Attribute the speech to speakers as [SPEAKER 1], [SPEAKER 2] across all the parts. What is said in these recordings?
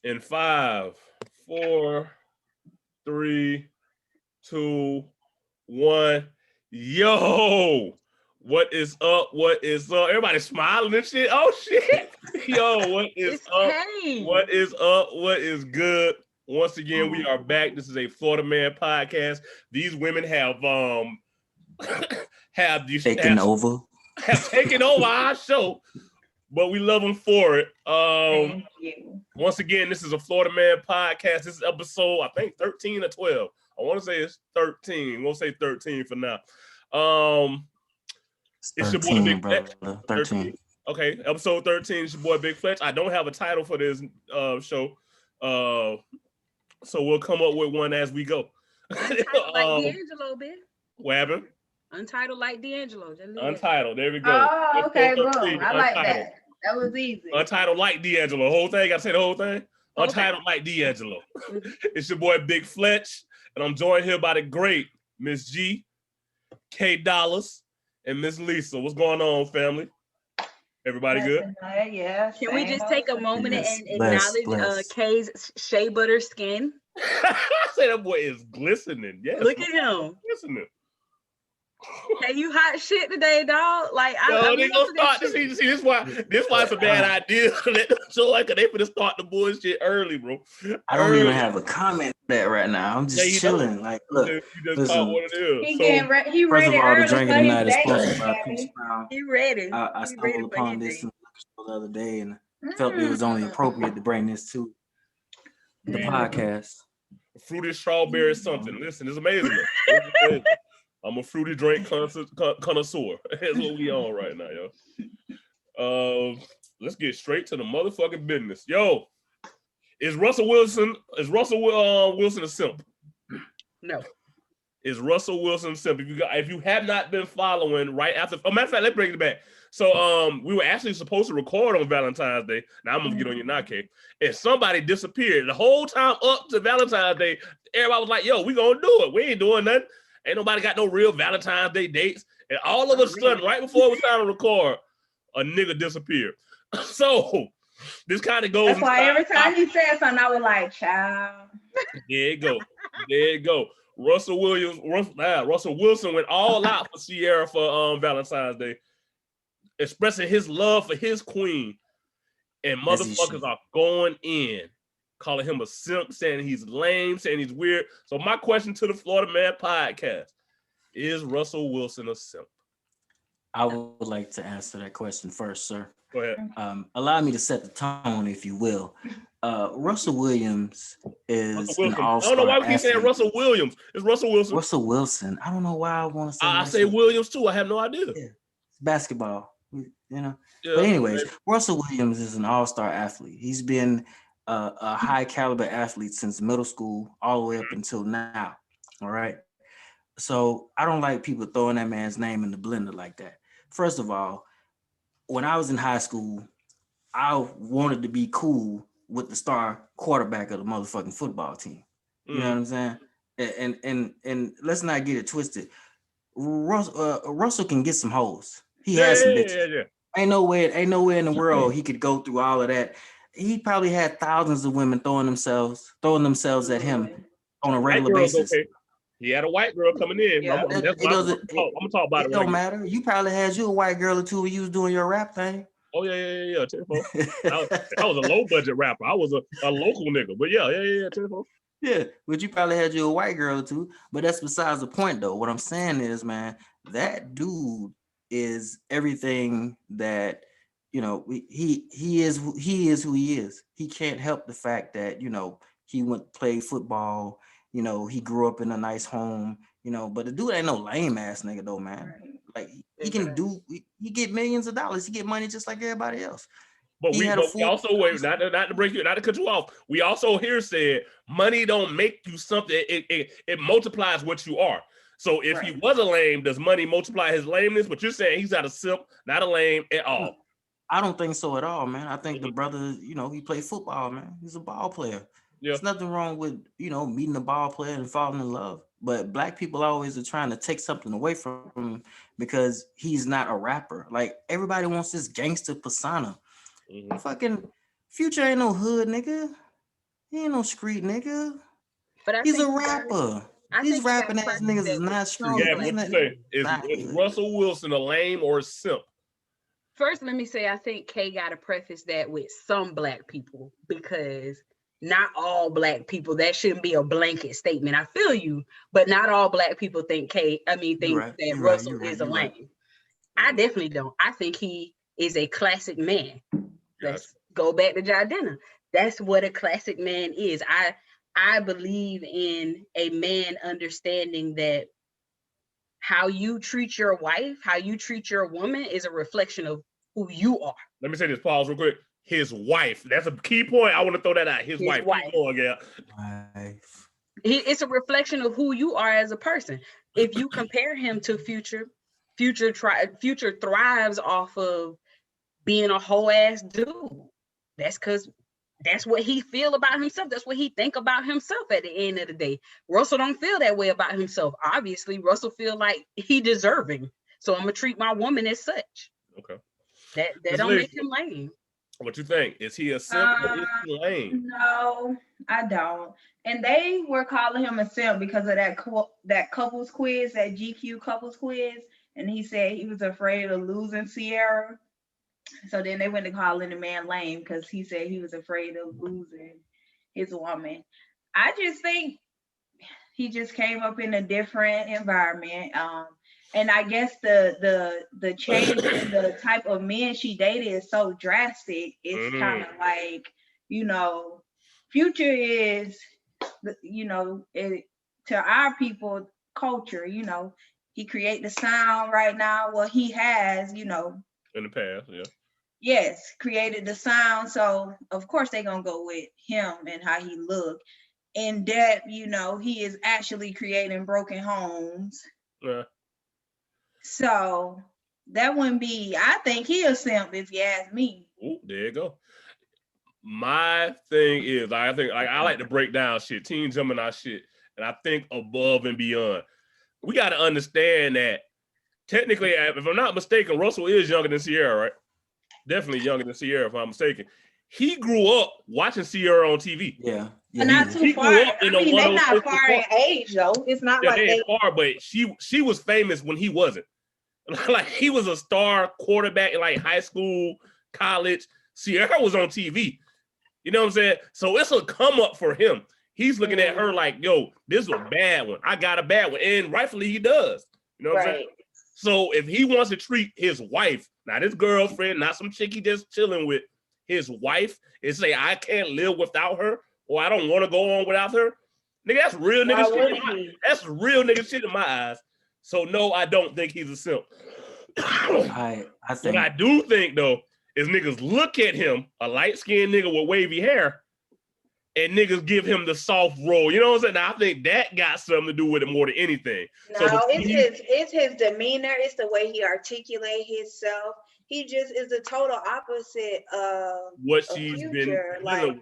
[SPEAKER 1] In 5, 4, 3, 2, 1. Yo, what is up? What is up? Everybody smiling and shit. Oh shit. Yo, what is up? What is up? What is good? Once again, we are back. This is a Florida Man podcast. These women have taken over our show, but we love them for it.
[SPEAKER 2] Thank you.
[SPEAKER 1] Once again, this is a Florida Man podcast. This is episode, I think, 13 or 12. I want to say it's 13. We'll say 13 for now. It's 13, your boy Big Fletch. 13. Okay, episode 13. It's your boy Big Fletch. I don't have a title for this show, so we'll come up with one as we go.
[SPEAKER 3] Untitled like D'Angelo, bitch.
[SPEAKER 1] What happened?
[SPEAKER 3] Untitled like D'Angelo.
[SPEAKER 1] Untitled. There we go.
[SPEAKER 2] Oh, okay, boom. I like
[SPEAKER 1] Untitled.
[SPEAKER 2] that. That was easy.
[SPEAKER 1] Untitled like D'Angelo. Whole thing. Gotta say the whole thing. Untitled like D'Angelo. It's your boy Big Fletch, and I'm joined here by the great Miss G, K Dollazz, and Miss Lisa. What's going on, family? Everybody good?
[SPEAKER 2] Yeah.
[SPEAKER 3] Can we just take a moment and acknowledge K's shea butter skin?
[SPEAKER 1] I say that boy is glistening. Yes.
[SPEAKER 3] Look at him.
[SPEAKER 1] Glistening.
[SPEAKER 3] Hey, you hot shit today, dog. Like,
[SPEAKER 1] they gonna start to see. This why it's a bad idea. Let them show like they finna start the bullshit early, bro.
[SPEAKER 4] I don't even have a comment for that right now. I'm just chilling. Like, look,
[SPEAKER 1] you just caught what it is.
[SPEAKER 2] He
[SPEAKER 4] first of all, the drink of the night is sponsored by
[SPEAKER 2] Peace
[SPEAKER 4] Peace Crown.
[SPEAKER 3] He ready.
[SPEAKER 4] I stumbled upon this in the liquor store the other day and felt it was only appropriate to bring this to the podcast.
[SPEAKER 1] Fruity strawberry something. Listen, it's amazing. I'm a fruity drink connoisseur. That's what we on right now, yo. Let's get straight to the motherfucking business. Yo, is Russell Wilson a simp?
[SPEAKER 3] No.
[SPEAKER 1] Is Russell Wilson a simp? If you have not been following right after, matter of fact, let's bring it back. So we were actually supposed to record on Valentine's Day. Now I'm gonna get on your knockcase. And somebody disappeared the whole time up to Valentine's Day. Everybody was like, "Yo, we gonna do it. We ain't doing nothing. Ain't nobody got no real Valentine's Day dates." And all of a sudden, right before it was time to record, a nigga disappeared. So this kind of goes.
[SPEAKER 2] That's why every time he said something, I was like, "Child."
[SPEAKER 1] There you go. Russell Wilson went all out for Sierra for Valentine's Day, expressing his love for his queen, and motherfuckers are going in, calling him a simp, saying he's lame, saying he's weird. So my question to the Florida Man podcast, is Russell Wilson a simp?
[SPEAKER 4] I would like to answer that question first, sir.
[SPEAKER 1] Go ahead.
[SPEAKER 4] Allow me to set the tone, if you will. Russell Williams is an all-star.
[SPEAKER 1] I don't know why we keep saying Russell Williams. It's Russell Wilson.
[SPEAKER 4] Russell Wilson. I don't know why I want to say
[SPEAKER 1] I say Williams too. I have no idea.
[SPEAKER 4] Yeah. It's basketball, you know.
[SPEAKER 1] Yeah,
[SPEAKER 4] but anyways, Russell Williams is an all-star athlete. He's been a high caliber athlete since middle school all the way up until now. All right. So I don't like people throwing that man's name in the blender like that. First of all, when I was in high school, I wanted to be cool with the star quarterback of the motherfucking football team. You know what I'm saying? And let's not get it twisted. Russell can get some hoes. He has some bitches.
[SPEAKER 1] Yeah.
[SPEAKER 4] Ain't nowhere in the world he could go through all of that. He probably had thousands of women throwing themselves at him on a regular basis. Okay.
[SPEAKER 1] He had a white girl coming in.
[SPEAKER 4] Yeah,
[SPEAKER 1] I'm gonna talk about it.
[SPEAKER 4] It don't matter. You probably had you a white girl or two when you was doing your rap thing.
[SPEAKER 1] Oh yeah. I was a low budget rapper. I was a local nigga, but yeah.
[SPEAKER 4] Yeah, but you probably had you a white girl or two. But that's besides the point, though. What I'm saying is, man, that dude is everything that he is who he is. He can't help the fact that he went to play football. He grew up in a nice home. But the dude ain't no lame ass nigga though, man. Like he get millions of dollars. He get money just like everybody else.
[SPEAKER 1] But we also wait, not to break you, not to cut you off. We also here said money don't make you something. It multiplies what you are. So if he was a lame, does money multiply his lameness? But you're saying he's not a simp, not a lame at all.
[SPEAKER 4] I don't think so at all, man. I think the brother, he played football, man. He's a ball player. Yeah. There's nothing wrong with, meeting a ball player and falling in love. But black people always are trying to take something away from him because he's not a rapper. Like everybody wants this gangster persona. Mm-hmm. Fucking Future ain't no hood nigga. He ain't no street nigga.
[SPEAKER 3] But
[SPEAKER 4] He's a rapper. These rapping ass niggas is not street.
[SPEAKER 1] Yeah, what you say? Is Russell Wilson a lame or a simp?
[SPEAKER 3] First, let me say I think Kay got to preface that with some black people, because not all black people. That shouldn't be a blanket statement. I feel you, but not all black people think that Russell is a lame. I definitely don't. I think he is a classic man. Let's go back to Jardina. That's what a classic man is. I believe in a man understanding that how you treat your wife, how you treat your woman is a reflection of who you are.
[SPEAKER 1] Let me say this, pause real quick. His wife. That's a key point. I want to throw that out. His wife.
[SPEAKER 3] It's a reflection of who you are as a person. If you compare him to Future thrives off of being a whole ass dude. That's because that's what he feel about himself. That's what he think about himself at the end of the day. Russell don't feel that way about himself. Obviously, Russell feel like he deserving. So I'm gonna treat my woman as such.
[SPEAKER 1] Okay.
[SPEAKER 3] That don't make him lame.
[SPEAKER 1] What you think? Is he a simp or is he lame?
[SPEAKER 2] No, I don't. And they were calling him a simp because of that couples quiz, that GQ couples quiz. And he said he was afraid of losing Sierra. So then they went to calling the man lame because he said he was afraid of losing his woman. I just think he just came up in a different environment. And I guess the change in the type of men she dated is so drastic. It's kind of like, Future is, to our people culture, he create the sound right now. Well, he has, in
[SPEAKER 1] the past, yeah.
[SPEAKER 2] Yes, created the sound. So of course they're gonna go with him and how he look. In that, he is actually creating broken homes.
[SPEAKER 1] Yeah.
[SPEAKER 2] So that wouldn't be, I think he a simp if you ask me.
[SPEAKER 1] Ooh, there you go. My thing is, I think I like to break down shit, Teen Gemini shit, and I think above and beyond. We got to understand that technically, if I'm not mistaken, Russell is younger than Sierra, right? Definitely younger than Sierra, if I'm mistaken. He grew up watching Sierra on TV.
[SPEAKER 4] Yeah.
[SPEAKER 2] But not too far. They're not far in age, though. It's not like they
[SPEAKER 1] far, but she was famous when he wasn't. Like, he was a star quarterback in like high school, college. Sierra was on TV. You know what I'm saying? So it's a come up for him. He's looking at her like, yo, this is a bad one. I got a bad one. And rightfully he does. You know what I'm saying? So if he wants to treat his wife, not his girlfriend, not some chick he just chilling with, his wife, and say, I can't live without her, or I don't want to go on without her, nigga, that's real nigga shit. That's real nigga shit in my eyes. So no, I don't think he's a simp.
[SPEAKER 4] I think
[SPEAKER 1] what I do think though is niggas look at him, a light-skinned nigga with wavy hair, and niggas give him the soft role. You know what I'm saying? Now, I think that got something to do with it more than anything.
[SPEAKER 2] No, so it's his demeanor. It's the way he articulates himself. He just is the total opposite of
[SPEAKER 1] what she's
[SPEAKER 2] Future.
[SPEAKER 1] been,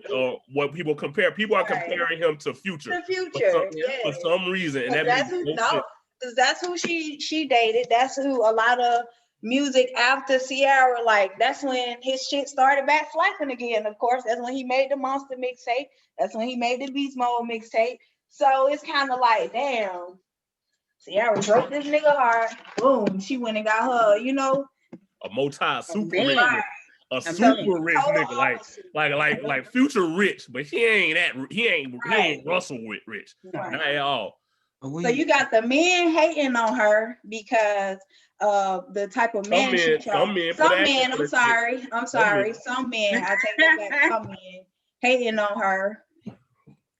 [SPEAKER 1] what people compare. People are comparing him to Future.
[SPEAKER 2] To Future,
[SPEAKER 1] for some reason. And
[SPEAKER 2] that's who she dated. That's who a lot of music after Sierra, like that's when his shit started back flapping again. Of course, that's when he made the Monster mixtape. That's when he made the Beast Mode mixtape. So it's kind of like, damn, Sierra broke this nigga heart. Boom, she went and got her,
[SPEAKER 1] a super rich nigga, like Future rich, but he ain't Russell rich, not at all.
[SPEAKER 2] So you got the men hating on her because of the type of man she chose. Some men, I'm sorry. Some men, I take that back. Some men hating on her,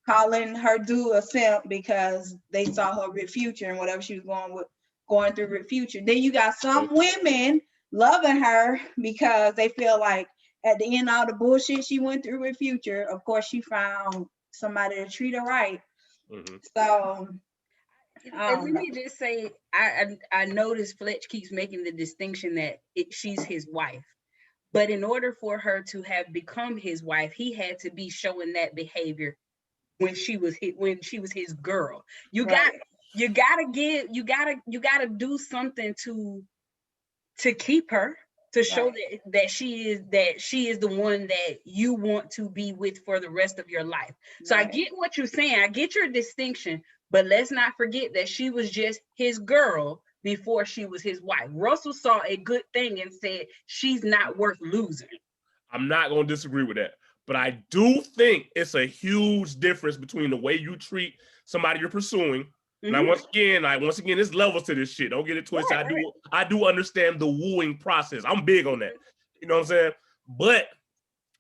[SPEAKER 2] calling her dude a simp because they saw her with Future and whatever she was going through with Future. Then you got some women loving her because they feel like at the end of all the bullshit she went through with Future, of course she found somebody to treat her right. Mm-hmm. So
[SPEAKER 3] let me just say, I noticed Fletch keeps making the distinction that she's his wife, but in order for her to have become his wife, he had to be showing that behavior when she was his girl. You gotta do something to keep her, to show that she is the one that you want to be with for the rest of your life. So I get what you're saying. I get your distinction, but let's not forget that she was just his girl before she was his wife. Russell saw a good thing and said, she's not worth losing.
[SPEAKER 1] I'm not going to disagree with that, but I do think it's a huge difference between the way you treat somebody you're pursuing. Now, once again, there's levels to this shit. Don't get it twisted. I do understand the wooing process. I'm big on that. You know what I'm saying? But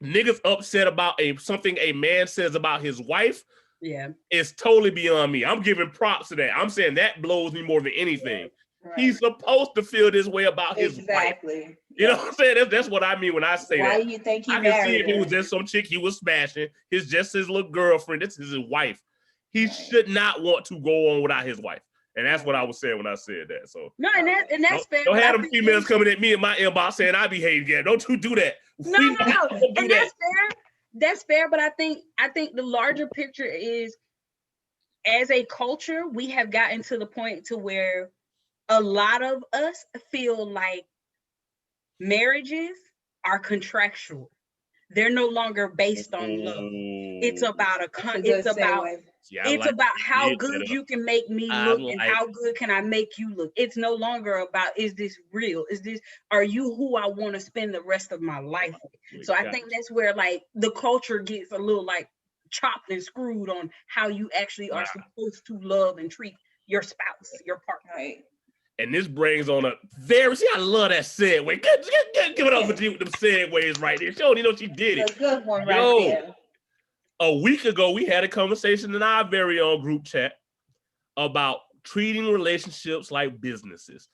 [SPEAKER 1] niggas upset about something a man says about his wife.
[SPEAKER 3] Yeah,
[SPEAKER 1] it's totally beyond me. I'm giving props to that. I'm saying that blows me more than anything. Right. He's supposed to feel this way about his wife. You know what I'm saying? That's what I mean when I say
[SPEAKER 2] Why
[SPEAKER 1] that.
[SPEAKER 2] Why you think he
[SPEAKER 1] I can see if he was just some chick he was smashing. It's just his little girlfriend. This is his wife. He should not want to go on without his wife. And that's what I was saying when I said that. So
[SPEAKER 3] no, and that's fair.
[SPEAKER 1] Don't have them females coming at me in my inbox saying I behave Gab. Don't you do that.
[SPEAKER 3] No. And that's fair. That's fair, but I think the larger picture is, as a culture, we have gotten to the point to where a lot of us feel like marriages are contractual. They're no longer based on love. It's about about how good you can make me look and how good can I make you look. It's no longer about, is this real? Are you who I want to spend the rest of my life with? So I think that's where like the culture gets a little like chopped and screwed on how you actually are supposed to love and treat your spouse, your partner.
[SPEAKER 2] Right.
[SPEAKER 1] And this brings on I love that segue. Give it up for G with them segues right there. She don't even know she did it.
[SPEAKER 2] A good one right there.
[SPEAKER 1] A week ago, we had a conversation in our very own group chat about treating relationships like businesses.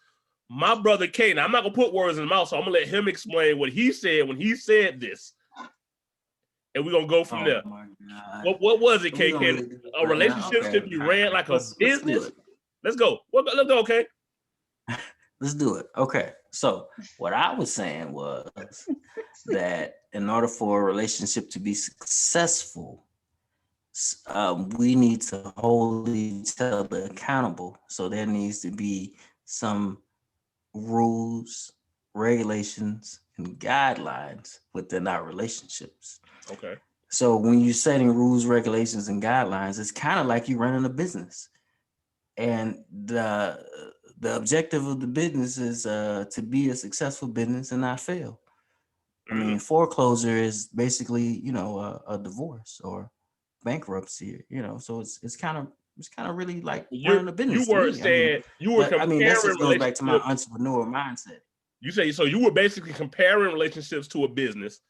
[SPEAKER 1] My brother Kate, now I'm not gonna put words in his mouth, so I'm gonna let him explain what he said when he said this. And we're gonna go from there. What was it, Kate? A relationship should be ran like a business? Let's go. Let's go, okay?
[SPEAKER 4] Let's do it. Okay. So what I was saying was that in order for a relationship to be successful, we need to hold each other accountable. So there needs to be some rules, regulations, and guidelines within our relationships.
[SPEAKER 1] Okay.
[SPEAKER 4] So when you're setting rules, regulations, and guidelines, it's kind of like you're running a business. And the objective of the business is to be a successful business and not fail. I mean, foreclosure is basically, a divorce or bankruptcy, so it's kind of really like running a business.
[SPEAKER 1] You were saying
[SPEAKER 4] that just goes back to my entrepreneur mindset.
[SPEAKER 1] You say so you were basically comparing relationships to a business,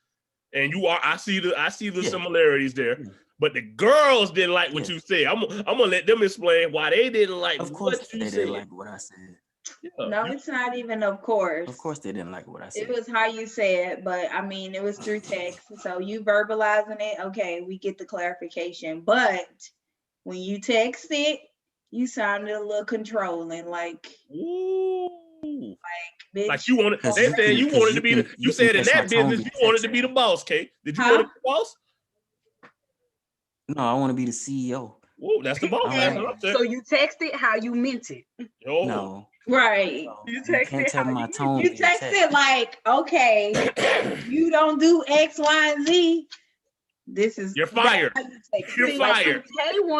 [SPEAKER 1] and I see the similarities there. Yeah. But the girls didn't like what you said. I'm gonna let them explain why they didn't like what you said. Of course they didn't like
[SPEAKER 4] what I said.
[SPEAKER 1] Yeah.
[SPEAKER 2] No, it's not even of course.
[SPEAKER 4] Of course they didn't like what I said.
[SPEAKER 2] It was how you said, but I mean it was through text. So you verbalizing it, okay, we get the clarification. But when you text it, you sounded a little controlling, like
[SPEAKER 1] ooh.
[SPEAKER 2] Bitch.
[SPEAKER 1] Like you wanted. They said you wanted to be you said in that business you wanted to be the boss, Kate. Did you want to be the boss?
[SPEAKER 4] No, I want to be the CEO.
[SPEAKER 1] Whoa, that's the boss.
[SPEAKER 3] So you texted how you meant it.
[SPEAKER 1] Oh.
[SPEAKER 4] No.
[SPEAKER 2] Right.
[SPEAKER 3] You can't
[SPEAKER 4] tell my tone.
[SPEAKER 2] You texted like, okay, you don't do X, Y, and Z. This is
[SPEAKER 1] you're fired. You're fired.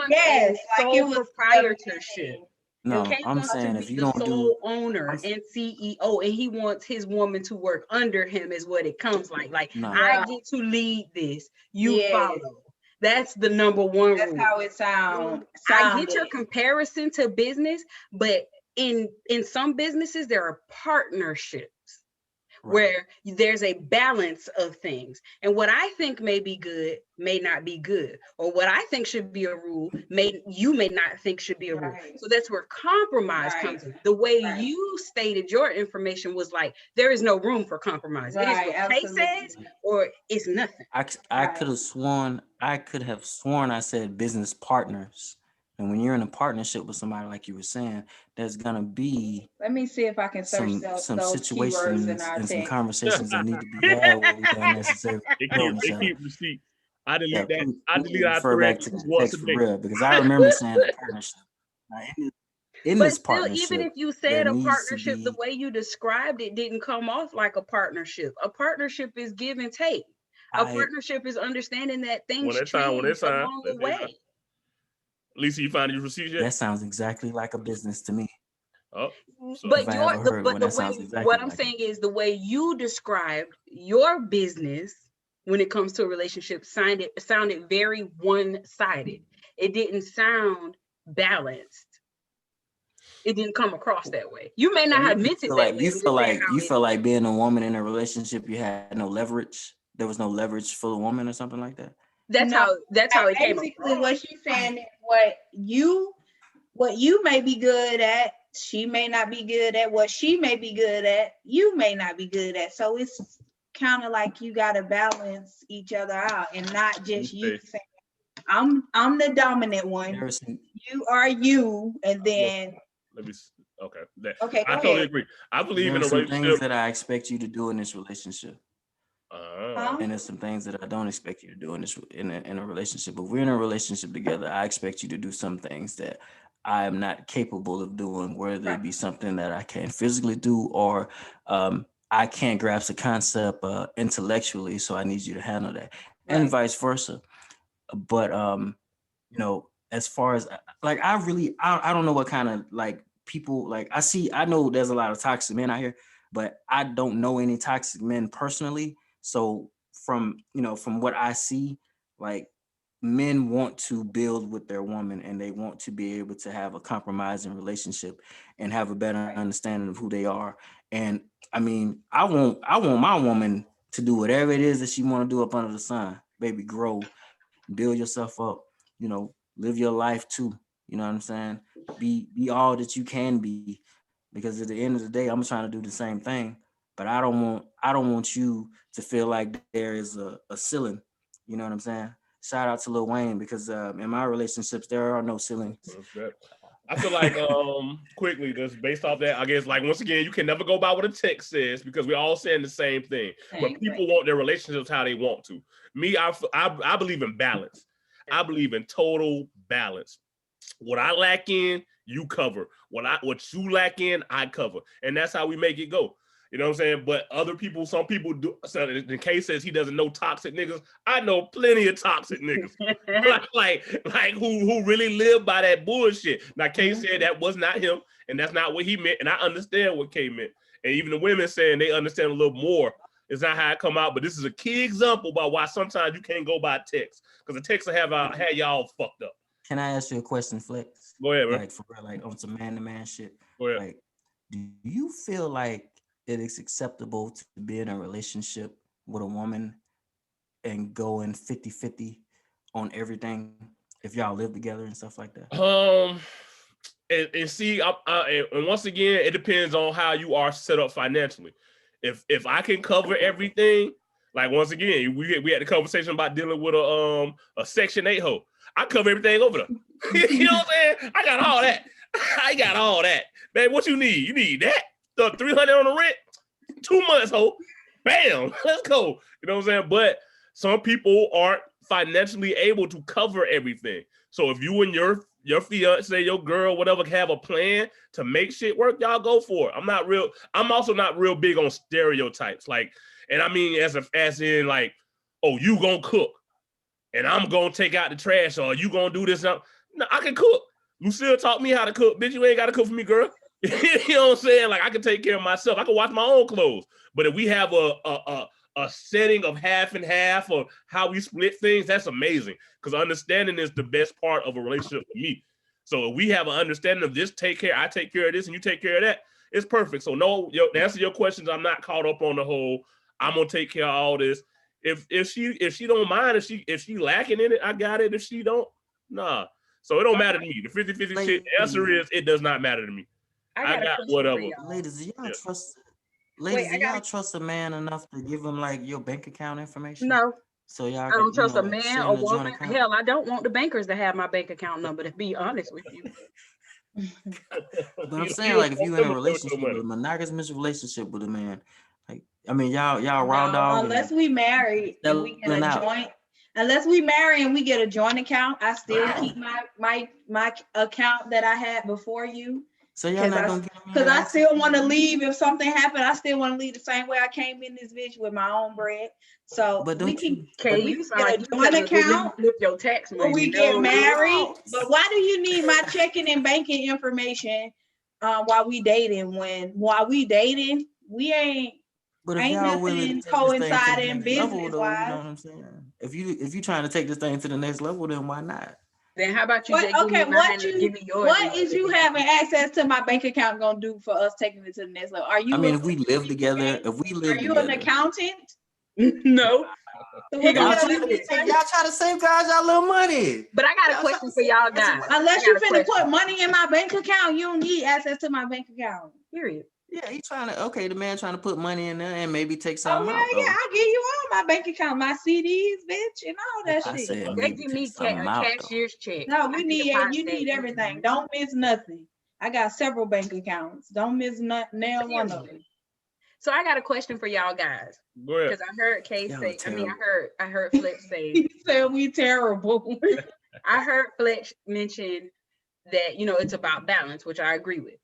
[SPEAKER 3] Yes, like it was proprietorship.
[SPEAKER 4] No, I'm saying if you don't do
[SPEAKER 3] owner and CEO, and he wants his woman to work under him, is what it comes like. Like I get to lead this, you follow. That's the number one.
[SPEAKER 2] That's how it sounds.
[SPEAKER 3] I get your comparison to business, but in some businesses there are partnerships where there's a balance of things. And what I think may be good may not be good. Or what I think should be a rule, you may not think should be a rule. So that's where compromise comes in. The way you stated your information was like, there is no room for compromise. It is what Kate says, or it's nothing.
[SPEAKER 4] I could have sworn I said business partners. And when you're in a partnership with somebody, like you were saying, there's gonna be.
[SPEAKER 2] Let me see if I can search
[SPEAKER 4] some
[SPEAKER 2] those
[SPEAKER 4] situations
[SPEAKER 2] in our
[SPEAKER 4] and some
[SPEAKER 2] text.
[SPEAKER 4] conversations that need to be had where we don't necessarily.
[SPEAKER 1] They keep receipt. I delete that. I delete our
[SPEAKER 4] refer back to the text for real because I remember saying partnership. in
[SPEAKER 3] But
[SPEAKER 4] this
[SPEAKER 3] still,
[SPEAKER 4] partnership,
[SPEAKER 3] even if you
[SPEAKER 4] there
[SPEAKER 3] said a
[SPEAKER 4] needs to
[SPEAKER 3] partnership, the
[SPEAKER 4] be.
[SPEAKER 3] way you described it didn't come off like a partnership. A partnership is give and take. A
[SPEAKER 4] I
[SPEAKER 3] partnership is understanding that things
[SPEAKER 1] When
[SPEAKER 3] change
[SPEAKER 1] it's time.
[SPEAKER 3] along the way.
[SPEAKER 1] Lisa, you find your receipts yet?
[SPEAKER 4] that sounds exactly like a business to me.
[SPEAKER 1] Oh, so
[SPEAKER 3] But
[SPEAKER 4] If I ever heard one,
[SPEAKER 3] the
[SPEAKER 4] that
[SPEAKER 3] way,
[SPEAKER 4] sounds exactly
[SPEAKER 3] what I'm
[SPEAKER 4] like
[SPEAKER 3] saying is the way you described your business when it comes to a relationship sounded very one-sided. It didn't sound balanced. It didn't come across that way. You may not have
[SPEAKER 4] You
[SPEAKER 3] meant it
[SPEAKER 4] feel
[SPEAKER 3] that
[SPEAKER 4] like
[SPEAKER 3] way. I'm just saying how
[SPEAKER 4] you
[SPEAKER 3] it-
[SPEAKER 4] feel like being a woman in a relationship, you had no leverage. There was no leverage for the woman or something like that.
[SPEAKER 3] that's
[SPEAKER 2] No,
[SPEAKER 3] how it came
[SPEAKER 2] basically
[SPEAKER 3] across.
[SPEAKER 2] what she's saying is what you may be good at, she may not be good at. What she may be good at, you may not be good at. So it's kind of like you gotta balance each other out and not just you saying, I'm the dominant one. You are you, and then
[SPEAKER 1] let me. Okay.
[SPEAKER 2] okay,
[SPEAKER 1] I
[SPEAKER 2] go
[SPEAKER 1] totally
[SPEAKER 2] ahead.
[SPEAKER 1] agree. I believe
[SPEAKER 4] There
[SPEAKER 1] in
[SPEAKER 4] are
[SPEAKER 1] a
[SPEAKER 4] some
[SPEAKER 1] relationship.
[SPEAKER 4] things that I expect you to do in this relationship,
[SPEAKER 2] Huh?
[SPEAKER 4] and there's some things that I don't expect you to do in a relationship. If we're in a relationship together, I expect you to do some things that I am not capable of doing, whether it be something that I can physically do or I can't grasp a concept intellectually. So I need you to handle that, and
[SPEAKER 2] Right.
[SPEAKER 4] vice versa. But you know, as far as like, I don't know what kind of like people like I know there's a lot of toxic men out here, but I don't know any toxic men personally. So from what I see, like men want to build with their woman and they want to be able to have a compromising relationship and have a better understanding of who they are. And I mean, I want my woman to do whatever it is that she want to do up under the sun. Baby, grow, build yourself up, live your life too. You know what I'm saying? Be all that you can be, because at the end of the day, I'm trying to do the same thing. But I don't want you to feel like there is a ceiling. You know what I'm saying? Shout out to Lil Wayne, because in my relationships there are no ceilings.
[SPEAKER 1] I feel like quickly, just based off that, I guess like once again, you can never go by what a text says because we're all saying the same thing. But people want their relationships how they want to. Me, I believe in balance. I believe in total balance. What I lack in, you cover. What you lack in, I cover. And that's how we make it go. You know what I'm saying? But other people, some people do. So the case says he doesn't know toxic niggas. I know plenty of toxic niggas, like who really live by that bullshit. Now, Kay said that was not him, and that's not what he meant. And I understand what Kay meant. And even the women saying they understand a little more. It's not how it come out, but this is a key example about why sometimes you can't go by text, because the text will have y'all fucked up.
[SPEAKER 4] Can I ask you a question, Fletch?
[SPEAKER 1] Go ahead, bro.
[SPEAKER 4] Like for real, like on some man-to-man shit.
[SPEAKER 1] Go ahead.
[SPEAKER 4] Like, do you feel like it is acceptable to be in a relationship with a woman and going 50-50 on everything if y'all live together and stuff like that?
[SPEAKER 1] And see, and once again, it depends on how you are set up financially. If I can cover everything, like once again, we had the conversation about dealing with a Section 8 hoe. I cover everything over there. You know what I'm saying? I got all that. I got all that. Man, what you need? You need that? The $300 on the rent? 2 months, hoe. Bam, let's go. You know what I'm saying? But some people aren't financially able to cover everything. So if you and your fiance, your girl, whatever, have a plan to make shit work, y'all go for it. I'm also not real big on stereotypes. Like, and I mean as in like, oh, you gonna cook and I'm gonna take out the trash, or you gonna do this. No, I can cook. Lucille taught me how to cook. Bitch, you ain't gotta cook for me, girl. You know what I'm saying? Like, I can take care of myself. I can wash my own clothes. But if we have a setting of half and half of how we split things, that's amazing. Because understanding is the best part of a relationship for me. So if we have an understanding of this, I take care of this, and you take care of that, it's perfect. So no, to answer your questions, I'm not caught up on the whole, I'm gonna take care of all this. If she don't mind, if she lacking in it, I got it. If she don't, nah. So it don't matter to me. The 50-50 shit, the answer is it does not matter to me. I got whatever.
[SPEAKER 4] Ladies, do y'all trust? Ladies, do y'all trust a man enough to give him like your bank account information?
[SPEAKER 3] No.
[SPEAKER 4] So y'all,
[SPEAKER 3] I don't trust a man or woman.
[SPEAKER 4] Account?
[SPEAKER 3] Hell, I don't want the bankers to have my bank account number, to be honest with you.
[SPEAKER 4] But I'm saying, like, if you in a relationship with a monogamous relationship with a man, like, I mean, y'all raw dog.
[SPEAKER 2] Unless we married and we get a joint. Unless we marry and we get a joint account, I still keep my account that I had before you.
[SPEAKER 4] So y'all not gonna get
[SPEAKER 2] because I still want to leave. If something happened, I still want to leave the same way I came in this bitch with my own bread. So
[SPEAKER 4] But
[SPEAKER 2] we
[SPEAKER 4] don't
[SPEAKER 2] can
[SPEAKER 4] you?
[SPEAKER 3] Okay,
[SPEAKER 2] we
[SPEAKER 3] you
[SPEAKER 2] can
[SPEAKER 3] sound like
[SPEAKER 2] get
[SPEAKER 3] you
[SPEAKER 2] a joint account
[SPEAKER 3] flip your tax money.
[SPEAKER 2] when we get
[SPEAKER 3] No.
[SPEAKER 2] married. But why do you need my checking and banking information while we dating? While we dating, we ain't
[SPEAKER 4] But if y'all willing to take this thing to the
[SPEAKER 2] coinciding
[SPEAKER 4] next level,
[SPEAKER 2] business
[SPEAKER 4] though, you know
[SPEAKER 2] wise.
[SPEAKER 4] what I'm saying? If you trying to take this thing to the next level, then why not?
[SPEAKER 3] Then how about you
[SPEAKER 2] What,
[SPEAKER 3] just give
[SPEAKER 2] okay,
[SPEAKER 3] me mine and give me yours?
[SPEAKER 2] what is you having access to my bank account gonna do for us taking it to the next level? Are you?
[SPEAKER 4] I mean, if we live together,
[SPEAKER 2] Are you an accountant?
[SPEAKER 3] No.
[SPEAKER 2] So what the
[SPEAKER 4] y'all
[SPEAKER 2] hell
[SPEAKER 4] try
[SPEAKER 2] you need?
[SPEAKER 4] to safeguard y'all little money.
[SPEAKER 3] But I got a question for y'all guys.
[SPEAKER 2] Unless you finna put money in my bank account, you don't need access to my bank account.
[SPEAKER 3] Period.
[SPEAKER 4] Yeah, he's trying to. Okay, the man trying to put money in there and maybe take
[SPEAKER 2] Oh
[SPEAKER 4] something out.
[SPEAKER 2] yeah, I'll give you all my bank account, my CDs, bitch, and all that
[SPEAKER 4] I
[SPEAKER 2] shit.
[SPEAKER 4] said
[SPEAKER 3] They
[SPEAKER 4] maybe
[SPEAKER 3] give me
[SPEAKER 4] take something out, though.
[SPEAKER 3] cashier's check.
[SPEAKER 2] No,
[SPEAKER 3] I
[SPEAKER 2] you need everything. Don't miss nothing. I got several bank accounts. Don't miss nail one of them.
[SPEAKER 3] So I got a question for y'all guys.
[SPEAKER 1] Go ahead.
[SPEAKER 3] Because I heard Kay
[SPEAKER 4] Y'all
[SPEAKER 3] say,
[SPEAKER 4] terrible.
[SPEAKER 3] I heard Fletch say,
[SPEAKER 2] He said we terrible.
[SPEAKER 3] I heard Fletch mention that, it's about balance, which I agree with.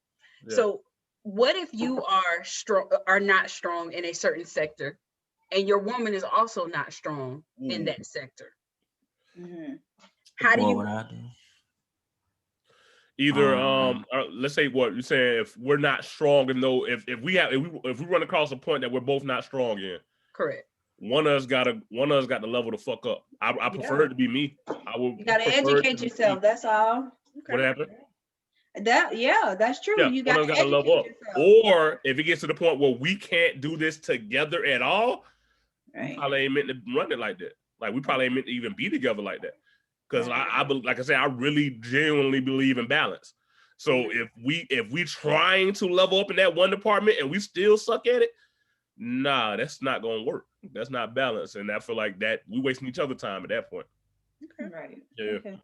[SPEAKER 1] Yeah.
[SPEAKER 3] So what if you are not strong in a certain sector and your woman is also not strong in that sector?
[SPEAKER 2] Mhm.
[SPEAKER 3] How do
[SPEAKER 4] What
[SPEAKER 3] you
[SPEAKER 4] would I do?
[SPEAKER 1] Either let's say what you're saying, if we're not strong and though if we run across a point that we're both not strong in,
[SPEAKER 3] correct?
[SPEAKER 1] One of us got to level the fuck up. I prefer it to be me.
[SPEAKER 2] You gotta educate yourself. That's all.
[SPEAKER 1] What happened?
[SPEAKER 2] That's true.
[SPEAKER 1] Yeah,
[SPEAKER 2] you
[SPEAKER 1] one of us got to level up. Or if it gets to the point where we can't do this together at all, we probably ain't meant to run it like that. Like we probably ain't meant to even be together like that. Because like I said, I really genuinely believe in balance. So if we trying to level up in that one department and we still suck at it, nah, that's not gonna work. That's not balance, and I feel like that we wasting each other's time at that point.
[SPEAKER 2] Okay. Right.
[SPEAKER 1] Yeah.
[SPEAKER 2] Okay.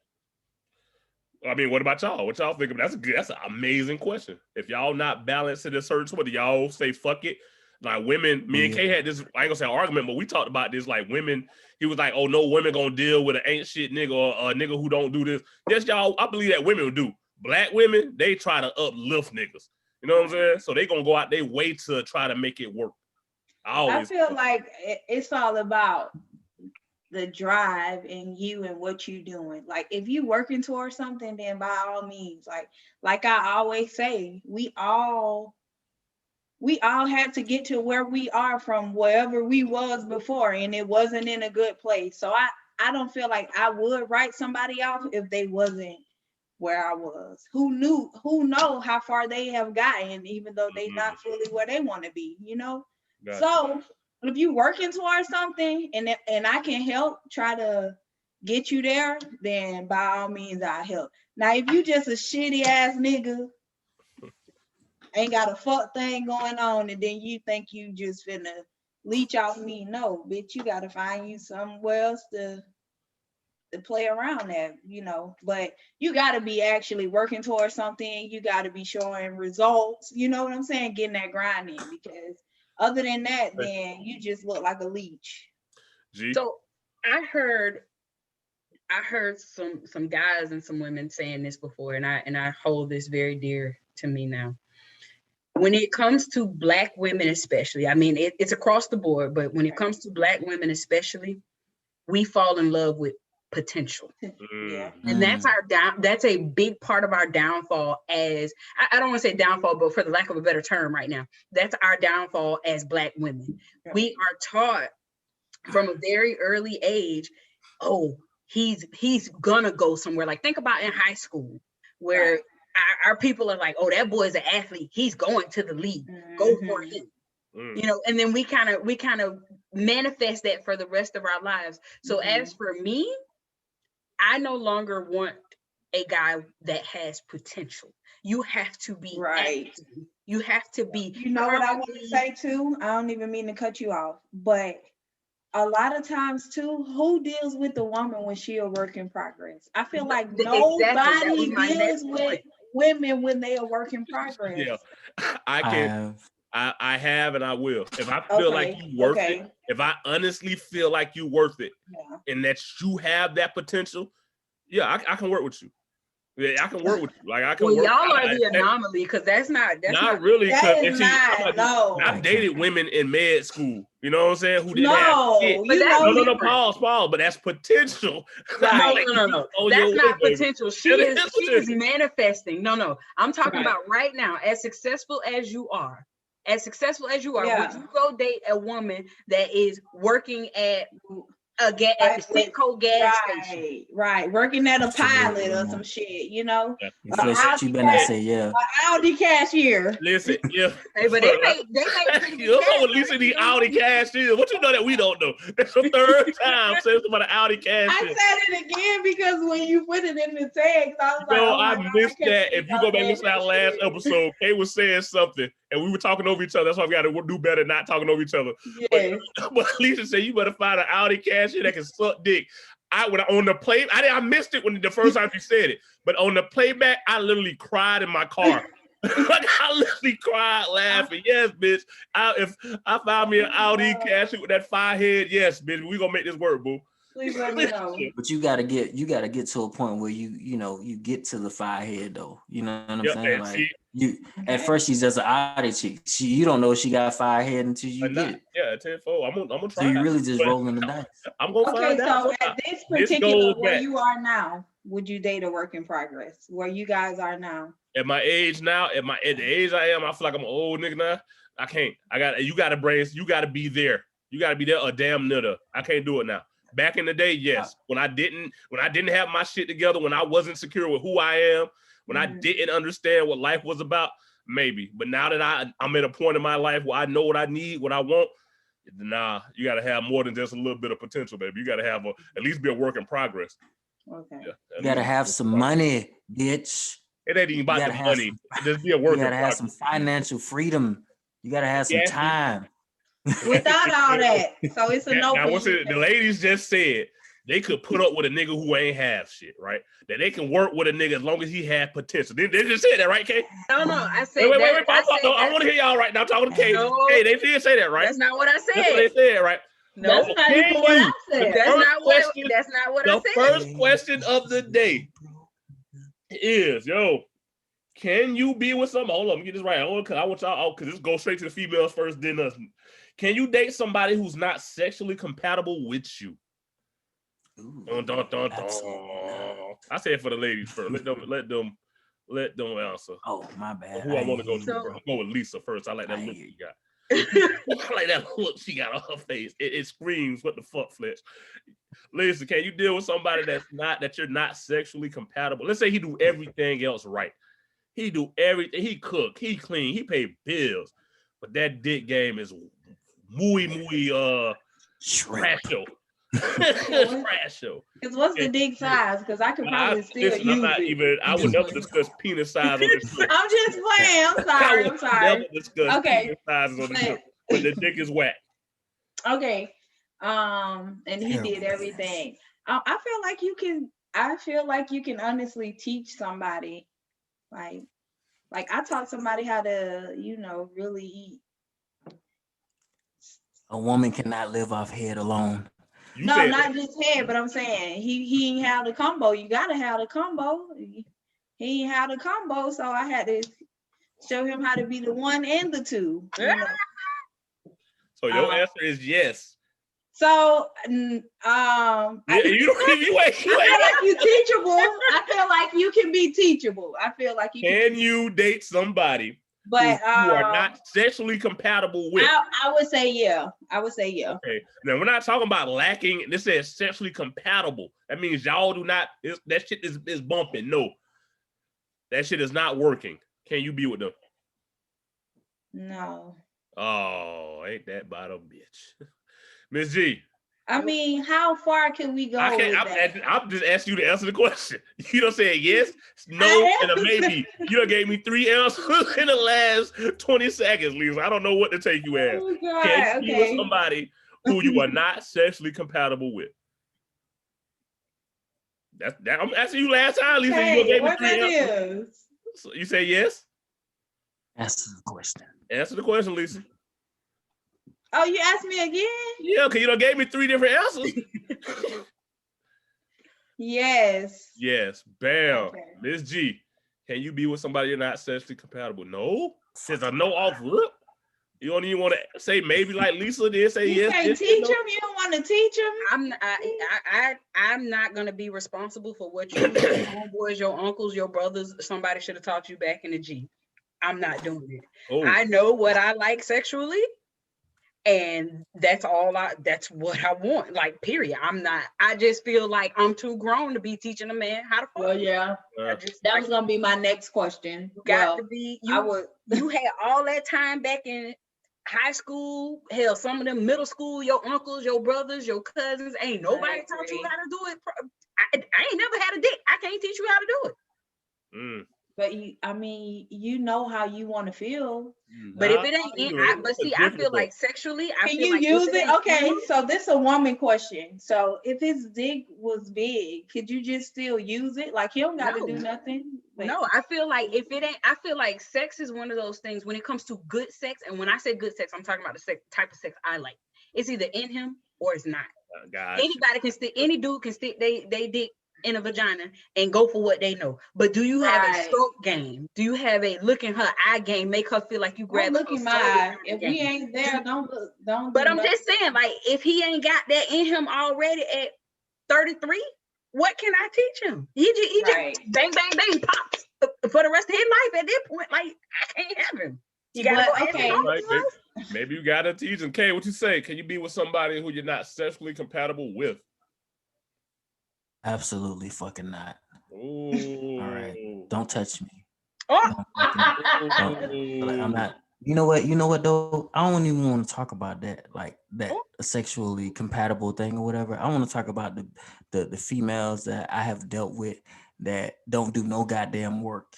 [SPEAKER 1] I mean, what about y'all? What y'all think? That's an amazing question. If y'all not balanced in a certain way, do y'all say fuck it? Like women, me and Kay had this, I ain't gonna say argument, but we talked about this. Like women, he was like, "Oh no, women gonna deal with an ain't shit nigga or a nigga who don't do this." Yes, y'all. I believe that women will do. Black women, they try to uplift niggas. You know what I'm saying? So they gonna go out their way to try to make it work.
[SPEAKER 2] I feel like it's all about the drive in you and what you doing. Like if you working towards something, then by all means, like I always say, we all had to get to where we are from wherever we was before, and it wasn't in a good place. So I don't feel like I would write somebody off if they wasn't where I was. Who know how far they have gotten, even though they not fully where they want to be, Gotcha. So if you working towards something and I can help try to get you there, then by all means I help. Now if you just a shitty ass nigga, ain't got a fuck thing going on, and then you think you just finna leech off me, no, bitch, you gotta find you somewhere else to play around at, but you gotta be actually working towards something. You gotta be showing results, you know what I'm saying? Getting that grind in, because other than that, then you just look like a leech.
[SPEAKER 3] So I heard some guys and some women saying this before, and I hold this very dear to me now. When it comes to Black women especially, I mean, it's across the board, but when it comes to Black women especially, we fall in love with potential.
[SPEAKER 2] Yeah.
[SPEAKER 3] And that's a big part of our downfall as, I don't want to say downfall, but for the lack of a better term right now, that's our downfall as Black women. Yeah. We are taught from a very early age, oh, he's gonna go somewhere. Like think about in high school where our people are like, oh, that boy's an athlete. He's going to the league. Go for him. And then we kind of manifest that for the rest of our lives. So as for me, I no longer want a guy that has potential. You have to be active. You have to be.
[SPEAKER 2] You know what I want to say too? I don't even mean to cut you off, but a lot of times too, who deals with the woman when she a work in progress? I feel like nobody deals with women when they are work in progress.
[SPEAKER 1] Yeah, I have and I will. If I feel like you worth it, if I honestly feel like you worth it, and that you have that potential, yeah, I can work with you. Yeah, I can work with you. Like I can
[SPEAKER 3] Well,
[SPEAKER 1] work.
[SPEAKER 3] y'all are the anomaly because that's not
[SPEAKER 1] really.
[SPEAKER 2] That is not. No.
[SPEAKER 1] I've dated women in med school. You know what I'm saying? Who did
[SPEAKER 2] No,
[SPEAKER 1] that?
[SPEAKER 2] you know.
[SPEAKER 1] No. Pause. But that's potential.
[SPEAKER 3] Right. No. That's not potential. She is manifesting. No. I'm talking about right now. As successful as you are, would you go date a woman that is working at a Citgo gas station?
[SPEAKER 2] Right. Working at a pilot or some shit, you know.
[SPEAKER 4] You better not say yeah.
[SPEAKER 2] An Audi cashier.
[SPEAKER 1] Listen, yeah.
[SPEAKER 3] Hey, but they make
[SPEAKER 1] you know what Lisa the Audi cashier. What you know that we don't know? That's the third time saying about an Audi cashier.
[SPEAKER 2] I said it again because when you put it in the text, I was like,
[SPEAKER 1] I missed that. If you go back and listen to our last episode, Kay was saying something and we were talking over each other. That's why we got to do better not talking over each other.
[SPEAKER 2] Yes.
[SPEAKER 1] But Lisa said you better find an Audi cashier that can suck dick. I missed it when the first time you said it, but on the playback, I literally cried in my car. Like I literally cried laughing. Yes, bitch. If I found me an Audi cashier with that fire head, yes, bitch, we gonna make this work, boo.
[SPEAKER 2] Please let me know.
[SPEAKER 4] But you gotta get to a point where you get to the fire head though. You know what I'm saying? Like at first she's just an Audi chick. You don't know she got fire head until you get it.
[SPEAKER 1] Yeah, 10-4. I'm gonna try.
[SPEAKER 4] So you really just rolling the dice.
[SPEAKER 1] I'm gonna find out.
[SPEAKER 2] So at this particular where you are now, would you date a work in progress? Where you guys are now?
[SPEAKER 1] At my age now, at the age I am, I feel like I'm an old nigga now. I can't. You gotta be there. You gotta be there a damn nitter. I can't do it now. Back in the day, yes. When I didn't have my shit together, when I wasn't secure with who I am, when I didn't understand what life was about, maybe. But now that I'm at a point in my life where I know what I need, what I want, nah, you gotta have more than just a little bit of potential, baby. You gotta have at least be a work in progress.
[SPEAKER 2] Okay.
[SPEAKER 1] Yeah,
[SPEAKER 4] you gotta have some money, bitch.
[SPEAKER 1] It ain't even about the money. Just be a work in progress. You gotta
[SPEAKER 4] have some financial freedom. You gotta have some time.
[SPEAKER 2] Without all that. So it's a no.
[SPEAKER 1] Now, the ladies just said they could put up with a nigga who ain't have shit, right? That they can work with a nigga as long as he had potential. They just said that, right, Kay?
[SPEAKER 3] No. I said
[SPEAKER 1] wait. I want to hear y'all right now talking to Kay.
[SPEAKER 3] No,
[SPEAKER 1] hey, they did say that, right?
[SPEAKER 3] That's not what I said.
[SPEAKER 1] That's what they said, right?
[SPEAKER 3] No, that's not even what I said. That's not what I said.
[SPEAKER 1] The first question of the day is, can you be with somebody? Hold on, let me get this right. I want y'all, because this goes straight to the females first, then us. Can you date somebody who's not sexually compatible with you?
[SPEAKER 4] Ooh,
[SPEAKER 1] dun, dun, dun, dun. I say it for the ladies first. Let them answer.
[SPEAKER 4] Oh, my bad.
[SPEAKER 1] Who I want to go to? I'll go with Lisa first. I like that look she got. I like that look she got on her face. It screams, what the fuck, Fletch? Lisa, can you deal with somebody that you're not sexually compatible? Let's say he do everything else right. He do everything. He cook. He clean. He pay bills. But that dick game is muy trash show. Trash show.
[SPEAKER 2] Because what's the dick size? Because I could probably still use it.
[SPEAKER 1] I would never discuss penis size on this show.
[SPEAKER 2] I'm just playing. I'm sorry.
[SPEAKER 1] Never discuss penis sizes on the show. But the dick is whack.
[SPEAKER 2] Okay. And he did everything. I feel like you can honestly teach somebody. Like I taught somebody how to, really eat.
[SPEAKER 4] A woman cannot live off head alone.
[SPEAKER 2] Not just head, but I'm saying he ain't have the combo. You gotta have the combo. He ain't have the combo, so I had to show him how to be the one and the two.
[SPEAKER 1] So your answer is yes.
[SPEAKER 2] So
[SPEAKER 1] I
[SPEAKER 2] feel like you teachable. I feel like you can be teachable. I feel like you
[SPEAKER 1] can you date somebody
[SPEAKER 2] but
[SPEAKER 1] you are not sexually compatible with?
[SPEAKER 2] I would say yeah.
[SPEAKER 1] Okay. Now we're not talking about lacking. This says sexually compatible. That means y'all do not. That shit is bumping. No, that shit is not working. Can you be with them?
[SPEAKER 2] No.
[SPEAKER 1] Oh, ain't that bottom bitch, Miss G?
[SPEAKER 2] I mean, how far can we go?
[SPEAKER 1] I'm just asking you to answer the question. You don't say yes, no, and a maybe. You done gave me 3 answers in the last 20 seconds, Lisa. I don't know what to take you as.
[SPEAKER 2] Oh, God.
[SPEAKER 1] Can you be with somebody who you are not sexually compatible with? That I'm asking you last time, Lisa.
[SPEAKER 2] Hey,
[SPEAKER 1] you gave me
[SPEAKER 2] what
[SPEAKER 1] 3 answers. So you say yes?
[SPEAKER 4] Answer the question.
[SPEAKER 1] Answer the question, Lisa.
[SPEAKER 2] Oh, you asked me again?
[SPEAKER 1] Yeah, because you done gave me 3 different answers.
[SPEAKER 2] Yes.
[SPEAKER 1] Yes. Bam.
[SPEAKER 2] Okay.
[SPEAKER 1] Miss G, can you be with somebody you're not sexually compatible? No. Says a no off rip. You don't even want to say maybe like Lisa did. Say
[SPEAKER 2] You
[SPEAKER 1] yes.
[SPEAKER 2] can't
[SPEAKER 1] yes,
[SPEAKER 2] teach
[SPEAKER 1] no.
[SPEAKER 2] him. You don't want to teach him.
[SPEAKER 3] I'm not gonna be responsible for what your homeboys, your uncles, your brothers, somebody should have taught you back in the G. I'm not doing it.
[SPEAKER 1] Oh.
[SPEAKER 3] I know what I like sexually, and that's what I want. Like, period. I just feel like I'm too grown to be teaching a man how to fuck.
[SPEAKER 2] Well, yeah. That was gonna be my next question.
[SPEAKER 3] You got to be. You had all that time back in high school. Hell, some of them middle school. Your uncles, your brothers, your cousins. Ain't nobody taught you how to do it. I ain't never had a dick. I can't teach you how to do it.
[SPEAKER 2] But you know how you want to feel.
[SPEAKER 3] But if it ain't, I feel like sexually,
[SPEAKER 2] can you use it? Okay, so this is a woman question. So if his dick was big, could you just still use it? Like, he don't got to do nothing.
[SPEAKER 3] No, I feel like I feel like sex is one of those things when it comes to good sex. And when I say good sex, I'm talking about the type of sex I like. It's either in him or it's not. Anybody can stick, any dude can stick they dick in a vagina and go for what they know. But do you have a stroke game? Do you have a look in her eye game? Make her feel like you grab.
[SPEAKER 2] Look in my eye. If he ain't there, don't look. Don't.
[SPEAKER 3] But I'm just saying, like, if he ain't got that in him already at 33, what can I teach him? He just bang bang bang pops for the rest of his life. At this point, like, I can't have him. You gotta
[SPEAKER 1] maybe you gotta teach him. Kay, what you say? Can you be with somebody who you're not sexually compatible with?
[SPEAKER 4] Absolutely fucking not.
[SPEAKER 1] Ooh.
[SPEAKER 4] All right. Don't touch me.
[SPEAKER 3] Oh.
[SPEAKER 4] I'm not. You know what though? I don't even want to talk about that, like that sexually compatible thing or whatever. I want to talk about the females that I have dealt with that don't do no goddamn work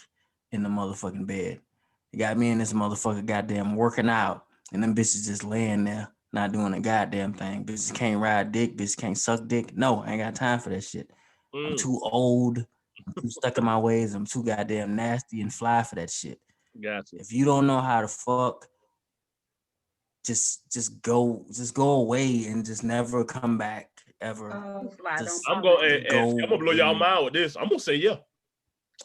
[SPEAKER 4] in the motherfucking bed. You got me and this motherfucker goddamn working out, and them bitches just laying there not doing a goddamn thing. Bitches can't ride dick. Bitches can't suck dick. No, I ain't got time for that shit. I'm too old. I'm too stuck in my ways. I'm too goddamn nasty and fly for that shit.
[SPEAKER 1] Gotcha.
[SPEAKER 4] If you don't know how to fuck, just go away and just never come back ever.
[SPEAKER 1] I'm gonna blow y'all mind with this. I'm gonna say yeah.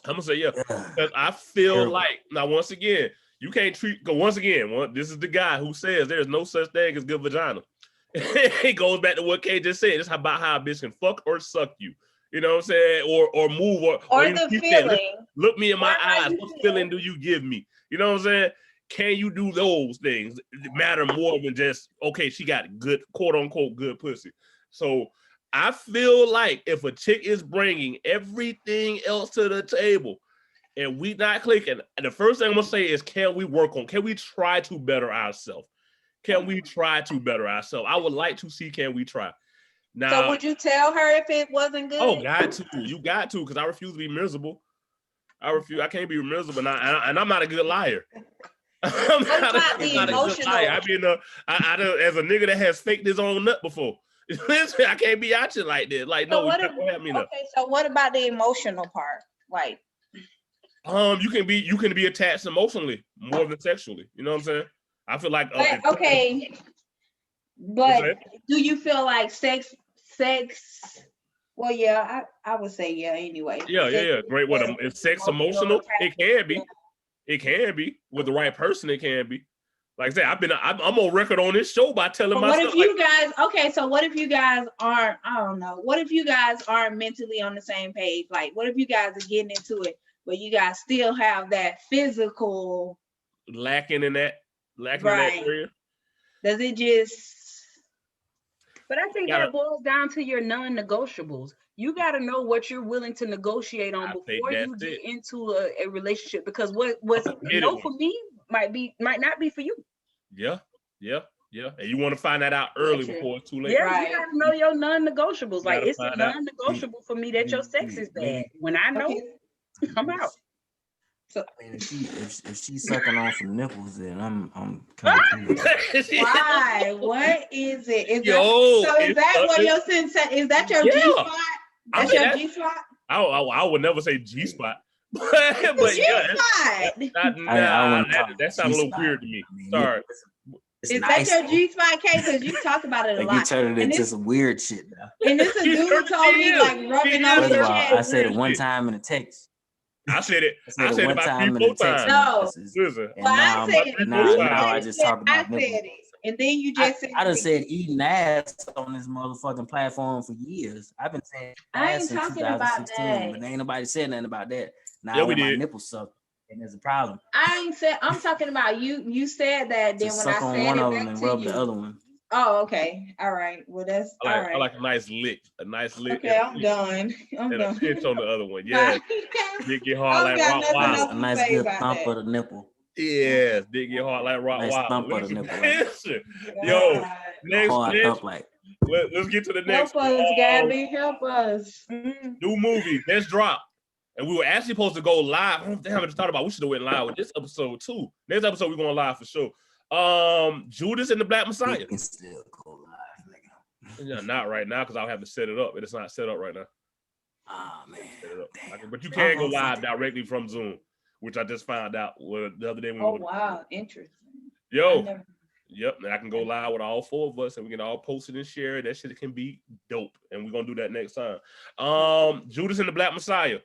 [SPEAKER 1] Because I feel like, now once again, you can't treat, once again, this is the guy who says there's no such thing as good vagina. It goes back to what Kay just said. It's about how a bitch can fuck or suck you. You know what I'm saying? Or move or
[SPEAKER 2] the feeling.
[SPEAKER 1] Look me in my eyes. What feeling do you give me? You know what I'm saying? Can you do those things? It matter more than just, okay, she got good, quote unquote, good pussy. So I feel like if a chick is bringing everything else to the table and we not clicking, the first thing I'm gonna say is, can we try to better ourselves? Can we try to better ourselves? I would like to see, can we try? Now,
[SPEAKER 2] so would you tell her if it wasn't good?
[SPEAKER 1] Oh, got to. You got to, because I refuse to be miserable. I can't be miserable, and I'm not a good liar. I'm not a good liar. I mean, as a nigga that has faked his own nut before. I can't be out you like this. Like, no,
[SPEAKER 2] so what about the emotional part? Like,
[SPEAKER 1] you can be attached emotionally more than sexually. You know what I'm saying? I feel like
[SPEAKER 2] but do you feel like sex? Well, yeah, I would say yeah. Anyway.
[SPEAKER 1] Yeah. Great. What is sex emotional? It can be. It can be with the right person. It can be. Like I said, I'm on record on this show by telling myself.
[SPEAKER 2] What if you guys? Okay, so what if you guys aren't? I don't know. What if you guys aren't mentally on the same page? Like, what if you guys are getting into it, but you guys still have that physical
[SPEAKER 1] lacking in that area?
[SPEAKER 2] Does it just?
[SPEAKER 3] But I think that boils down to your non-negotiables. You got to know what you're willing to negotiate on before you get into a relationship. Because what's no for me might not be for you.
[SPEAKER 1] Yeah. And you want to find that out early before it's too late.
[SPEAKER 3] Yeah, you got to know your non-negotiables. Like, it's a non-negotiable for me that your sex is bad. When I know, I'm out.
[SPEAKER 2] So
[SPEAKER 4] I mean, if she's sucking on some nipples, then I'm kind of
[SPEAKER 2] why? What is it? Is that what your sense? Is that your G spot? That's your G spot?
[SPEAKER 1] I would never say G spot. but
[SPEAKER 2] yeah,
[SPEAKER 1] that sounds a little weird to me. Sorry.
[SPEAKER 4] It's
[SPEAKER 2] Is
[SPEAKER 4] nice,
[SPEAKER 2] that your
[SPEAKER 4] though.
[SPEAKER 2] G-spot, K? Because you talked about it a
[SPEAKER 4] Like
[SPEAKER 2] lot.
[SPEAKER 4] you turned it
[SPEAKER 2] And
[SPEAKER 4] into
[SPEAKER 2] this-
[SPEAKER 4] some weird shit now.
[SPEAKER 2] And this a dude told me like rubbing on
[SPEAKER 4] First
[SPEAKER 2] your
[SPEAKER 4] of all,
[SPEAKER 2] chest.
[SPEAKER 4] I said it one time in a text.
[SPEAKER 1] I said it.
[SPEAKER 4] I said it one
[SPEAKER 1] about
[SPEAKER 4] time
[SPEAKER 1] 3-4
[SPEAKER 4] in a text
[SPEAKER 1] times.
[SPEAKER 2] No.
[SPEAKER 4] message.
[SPEAKER 1] Listen,
[SPEAKER 4] And
[SPEAKER 2] Well,
[SPEAKER 4] now,
[SPEAKER 2] I said it.
[SPEAKER 1] now
[SPEAKER 4] I just talk
[SPEAKER 2] I
[SPEAKER 4] about
[SPEAKER 2] said
[SPEAKER 4] nipples.
[SPEAKER 2] it. And then you just said
[SPEAKER 4] I done
[SPEAKER 2] it.
[SPEAKER 4] said eating ass on this motherfucking platform for years. I've been saying
[SPEAKER 2] I
[SPEAKER 4] ass
[SPEAKER 2] ain't
[SPEAKER 4] since
[SPEAKER 2] talking about
[SPEAKER 4] 2016,
[SPEAKER 2] that.
[SPEAKER 4] but ain't nobody said nothing about that. Now
[SPEAKER 1] Yeah,
[SPEAKER 4] I
[SPEAKER 1] we
[SPEAKER 4] want my
[SPEAKER 1] did.
[SPEAKER 4] nipples sucked, and there's a problem.
[SPEAKER 2] I ain't said. I'm talking about you. You said that. Then
[SPEAKER 4] Just
[SPEAKER 2] when I
[SPEAKER 4] suck on
[SPEAKER 2] said
[SPEAKER 4] one
[SPEAKER 2] it
[SPEAKER 4] of them
[SPEAKER 2] back
[SPEAKER 4] and
[SPEAKER 2] to
[SPEAKER 4] rub
[SPEAKER 2] you.
[SPEAKER 4] the other one.
[SPEAKER 2] Oh, okay. All right. Well, that's all right.
[SPEAKER 1] I like a nice lick.
[SPEAKER 2] Okay, I'm done. I'm
[SPEAKER 1] and a
[SPEAKER 2] done.
[SPEAKER 1] pinch on the other one. Yeah. Dick get hard like
[SPEAKER 2] got nothing
[SPEAKER 1] Rottweiler.
[SPEAKER 2] else
[SPEAKER 4] A nice
[SPEAKER 2] say
[SPEAKER 4] good
[SPEAKER 2] about
[SPEAKER 4] thump
[SPEAKER 2] that.
[SPEAKER 4] of the nipple.
[SPEAKER 1] Yes, dick get hard like
[SPEAKER 4] Nice thump
[SPEAKER 1] Rottweiler.
[SPEAKER 4] of the nipple. Like,
[SPEAKER 1] Listen, yo,
[SPEAKER 2] God.
[SPEAKER 1] next,
[SPEAKER 4] hard thump like.
[SPEAKER 1] let's get to the next.
[SPEAKER 2] Help us, Gabby. Help us.
[SPEAKER 1] New movie. Let's drop. And we were actually supposed to go live. I don't think I haven't thought about. We should have went live with this episode too. Next episode we're going live for sure. Judas and the Black Messiah.
[SPEAKER 4] You can still go live, nigga.
[SPEAKER 1] Yeah, not right now because I'll have to set it up. It's not set up right now.
[SPEAKER 4] Oh man.
[SPEAKER 1] Set it up.
[SPEAKER 4] Damn.
[SPEAKER 1] But you can go live directly from Zoom, which I just found out the other day. When
[SPEAKER 2] Oh,
[SPEAKER 1] we were,
[SPEAKER 2] wow. Interesting.
[SPEAKER 1] yo, yep. And I can go live with all four of us, and we can all post it and share it. That shit can be dope, and we're gonna do that next time. Judas and the Black Messiah.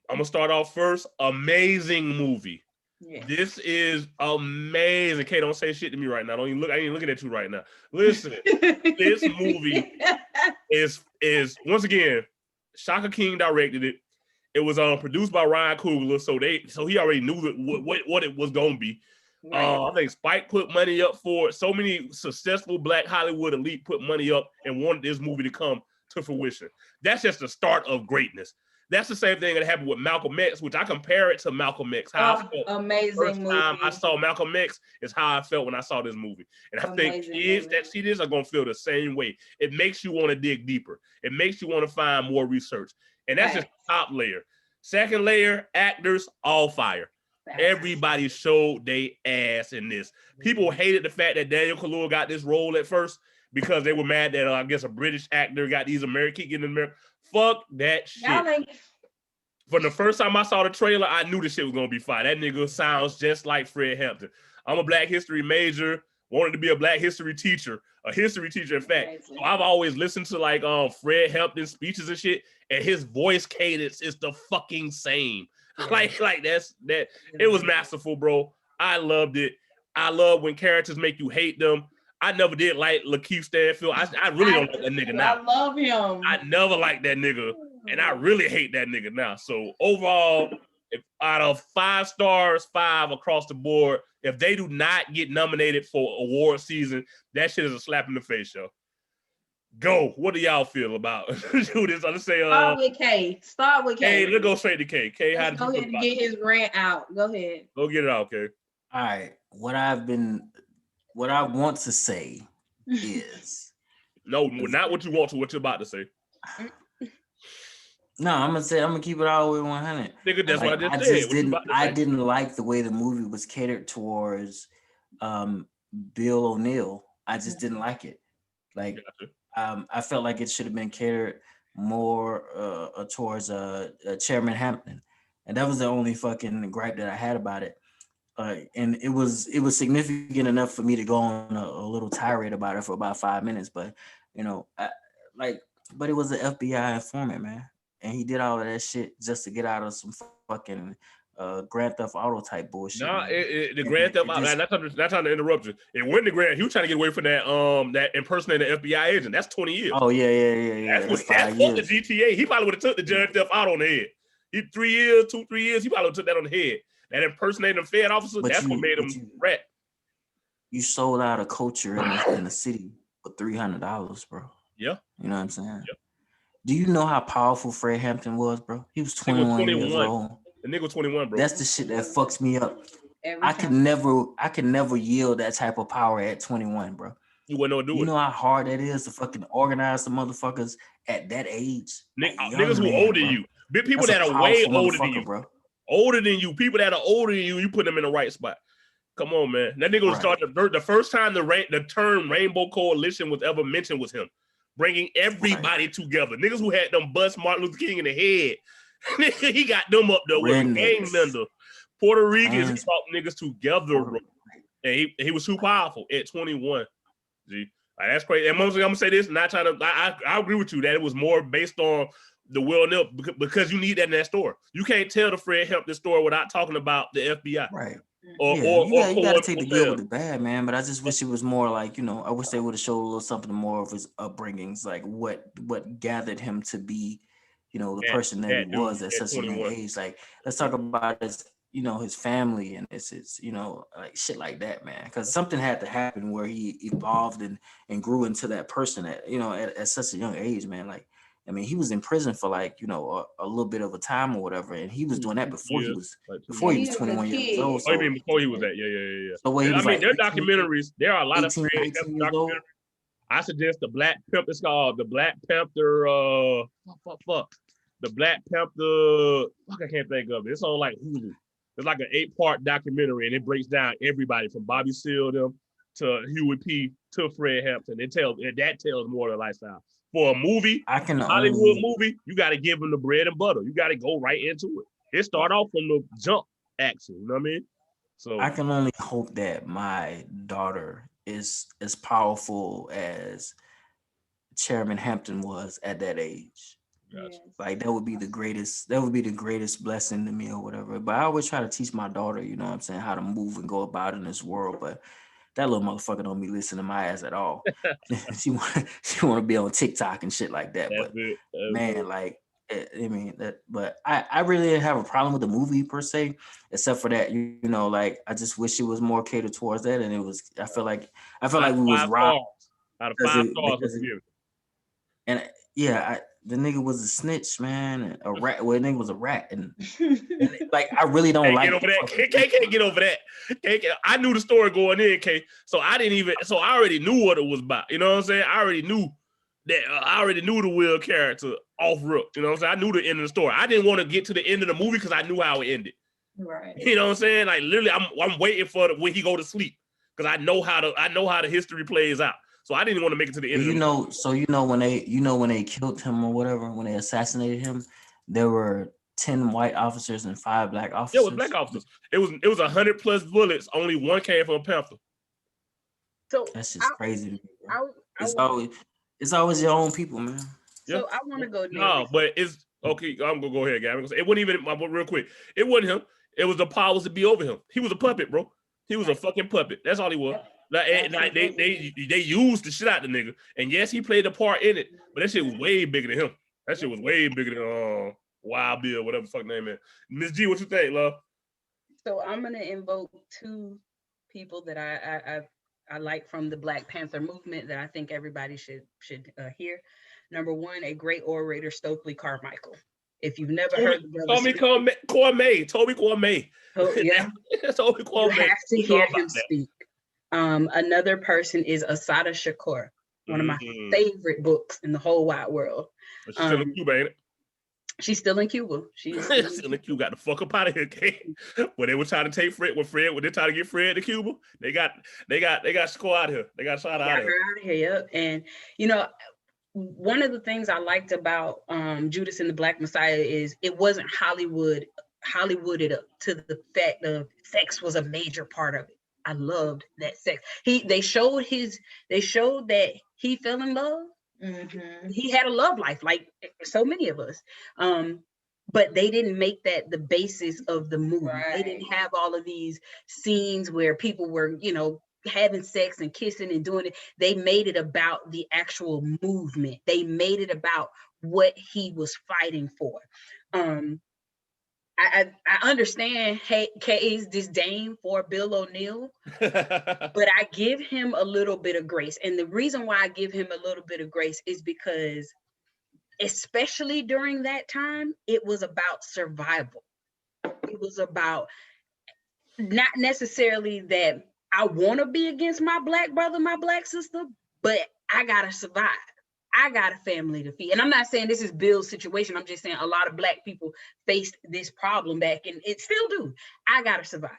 [SPEAKER 1] I'm gonna start off first. Amazing movie.
[SPEAKER 2] Yeah.
[SPEAKER 1] This is amazing. Kay, don't say shit to me right now. Don't even look. I ain't looking at you right now. Listen, this movie is once again, Shaka King directed it. It was produced by Ryan Coogler, so he already knew what it was gonna be.
[SPEAKER 2] Right.
[SPEAKER 1] I think Spike put money up for it. So many successful Black Hollywood elite put money up and wanted this movie to come to fruition. That's just the start of greatness. That's the same thing that happened with Malcolm X, which I compare it to Malcolm X. How I felt
[SPEAKER 2] amazing
[SPEAKER 1] first
[SPEAKER 2] movie.
[SPEAKER 1] time I saw Malcolm X is how I felt when I saw this movie. And I think kids that see this are going to feel the same way. It makes you want to dig deeper. It makes you want to find more research. And that's just the top layer. Second layer, actors, all fire. Everybody showed they ass in this. People hated the fact that Daniel Kaluuya got this role at first because they were mad that I guess a British actor got these American in America. Fuck that shit. From the first time I saw the trailer, I knew the shit was gonna be fine. That nigga sounds just like Fred Hampton. I'm a Black history major, wanted to be a Black history teacher, in fact. So I've always listened to like Fred Hampton speeches and shit, and his voice cadence is the fucking same. Like that's that. It was masterful, bro. I loved it. I love when characters make you hate them. I never did like Lakeith Stanfield. I really don't like that nigga now.
[SPEAKER 2] I love him.
[SPEAKER 1] I never liked that nigga, and I really hate that nigga now. So overall, if out of 5 stars, 5 across the board, if they do not get nominated for award season, that shit is a slap in the face, yo. Go. What do y'all feel about Judas? Let's say
[SPEAKER 2] Start with K. Start with K.
[SPEAKER 1] Hey, let's go straight to K. K, how did you
[SPEAKER 2] go ahead and get his rant out. Go ahead.
[SPEAKER 1] Go get it out, K.
[SPEAKER 4] All right. What I want to say is
[SPEAKER 1] no, not what you want to. What you're about to say.
[SPEAKER 4] No, I'm gonna keep it all the way 100.
[SPEAKER 1] Nigga, that's
[SPEAKER 4] like,
[SPEAKER 1] what I just said.
[SPEAKER 4] I didn't like the way the movie was catered towards Bill O'Neill. I just didn't like it. Like, I felt like it should have been catered more towards Chairman Hampton, and that was the only fucking gripe that I had about it. And it was significant enough for me to go on a little tirade about it for about 5 minutes. But you know, but it was an FBI informant, man, and he did all of that shit just to get out of some fucking Grand Theft Auto type bullshit.
[SPEAKER 1] Nah, the Grand Theft Auto. Not trying to interrupt you. It went to Grand. He was trying to get away from that impersonating the FBI agent. That's 20 years.
[SPEAKER 4] Oh yeah.
[SPEAKER 1] That's 5 years. The GTA. He probably would have took the Grand Theft Auto on the head. 3 years. He probably took that on the head. That impersonating a Fed officer, that's what made him rat.
[SPEAKER 4] You sold out a culture in the city for $300, bro.
[SPEAKER 1] Yeah.
[SPEAKER 4] You know what I'm saying?
[SPEAKER 1] Yeah.
[SPEAKER 4] Do you know how powerful Fred Hampton was, bro? He was 21 years old.
[SPEAKER 1] The nigga was 21, bro.
[SPEAKER 4] That's the shit that fucks me up. I could never yield that type of power at 21, bro.
[SPEAKER 1] You wouldn't know what to do.
[SPEAKER 4] You know how hard that is to fucking organize the motherfuckers at that age?
[SPEAKER 1] Niggas who older than you. Big people that are way older than you,
[SPEAKER 4] bro.
[SPEAKER 1] Older than you, people that are older than you, you put them in the right spot. Come on, man. That nigga was starting the first time the term Rainbow Coalition was ever mentioned was him. Bringing everybody together. Niggas who had them bust Martin Luther King in the head. He got them up there with a gang member. Puerto Ricans brought niggas together, bro. And he was too powerful at 21. G. Like, that's crazy. And mostly I'm gonna say this, not trying to. I agree with you that it was more based on the Will Nip because you need that in that story. You can't tell the Fred Hampton story without talking about the FBI.
[SPEAKER 4] Right.
[SPEAKER 1] Or
[SPEAKER 4] you gotta take the good with the bad, man. But I just wish it was more like, I wish they would have showed a little something more of his upbringings, like what gathered him to be, the person that he was at such a young age. Like, let's talk about his, his family and his, like shit like that, man. Because something had to happen where he evolved and grew into that person at such a young age, man. Like, I mean, he was in prison for like, a little bit of a time or whatever, and he was doing that before he was 21 years old.
[SPEAKER 1] So, before he was that, yeah.
[SPEAKER 4] So there
[SPEAKER 1] are documentaries. There are a lot 18, of documentaries. I suggest the Black Panther. It's called the Black Panther. The Black Panther. I can't think of it. It's on like Hulu. It's like an 8-part documentary, and it breaks down everybody from Bobby Seale them to Huey P to Fred Hampton. That tells more of the lifestyle. For a movie, Hollywood movie, you got to give them the bread and butter. You got to go right into it. It start off from the jump action. You know what I mean? So
[SPEAKER 4] I can only hope that my daughter is as powerful as Chairman Hampton was at that age.
[SPEAKER 1] Gotcha.
[SPEAKER 4] Like that would be the greatest blessing to me or whatever. But I always try to teach my daughter, how to move and go about in this world. But that little motherfucker don't be listening to my ass at all. she want to be on TikTok and shit like that. But man, like, I mean, but I really didn't have a problem with the movie per se, except for that, like I just wish it was more catered towards that. And it was, I felt like we was robbed.
[SPEAKER 1] Out of 5 stars.
[SPEAKER 4] And yeah, the nigga was a snitch, man. A rat. Well, the nigga was a rat, and like I really don't like.
[SPEAKER 1] Get over that. Can't get over that. I knew the story going in, K. So I already knew what it was about. You know what I'm saying? I already knew that. I already knew the Will character off rip. You know what I'm saying? I knew the end of the story. I didn't want to get to the end of the movie because I knew how it ended.
[SPEAKER 2] Right.
[SPEAKER 1] You know what I'm saying? Like literally, I'm waiting for when he go to sleep because I know how the history plays out. So I didn't want to make it to the end.
[SPEAKER 4] When they killed him or whatever, when they assassinated him, there were 10 white officers and 5 black officers.
[SPEAKER 1] Yeah, it was black officers. It was 100+ bullets. Only 1 came from a Panther.
[SPEAKER 4] So that's just crazy. It's always your own people, man.
[SPEAKER 3] So I want to go.
[SPEAKER 1] No, but it's okay. I'm gonna go ahead, Gab. It wasn't even real quick. It wasn't him. It was the powers that be over him. He was a puppet, bro. He was a fucking puppet. That's all he was. Like they used the shit out the nigga, and yes, he played a part in it, but that shit was way bigger than him. That shit was way bigger than Wild Bill, whatever the fuck name is. Miss G, what you think, love?
[SPEAKER 3] So I'm gonna invoke 2 people that I like from the Black Panther movement that I think everybody should hear. Number 1, a great orator, Stokely Carmichael. If you've never heard the brother
[SPEAKER 1] Toby Kwame.
[SPEAKER 3] Oh, yeah.
[SPEAKER 1] Toby Kwame.
[SPEAKER 3] You have to hear him speak. Another person is Assata Shakur, one of my favorite books in the whole wide world.
[SPEAKER 1] She's still in Cuba, ain't it?
[SPEAKER 3] She's still in Cuba. She's
[SPEAKER 1] still in Cuba. Got the fuck up out of here, okay? When they were trying to take Fred, when they tried to get Fred to Cuba, they got Shakur out of here. They got shot out of here.
[SPEAKER 3] Yep. And one of the things I liked about Judas and the Black Messiah is it wasn't Hollywooded up to the fact of sex was a major part of it. I loved that sex. They showed that he fell in love. Mm-hmm. He had a love life, like so many of us. But they didn't make that the basis of the movie. Right. They didn't have all of these scenes where people were, having sex and kissing and doing it. They made it about the actual movement. They made it about what he was fighting for. I understand K's disdain for Bill O'Neal, but I give him a little bit of grace. And the reason why I give him a little bit of grace is because, especially during that time, it was about survival. It was about not necessarily that I want to be against my Black brother, my Black sister, but I got to survive. I got a family to feed. And I'm not saying this is Bill's situation. I'm just saying a lot of Black people faced this problem back, and it still do. I got to survive.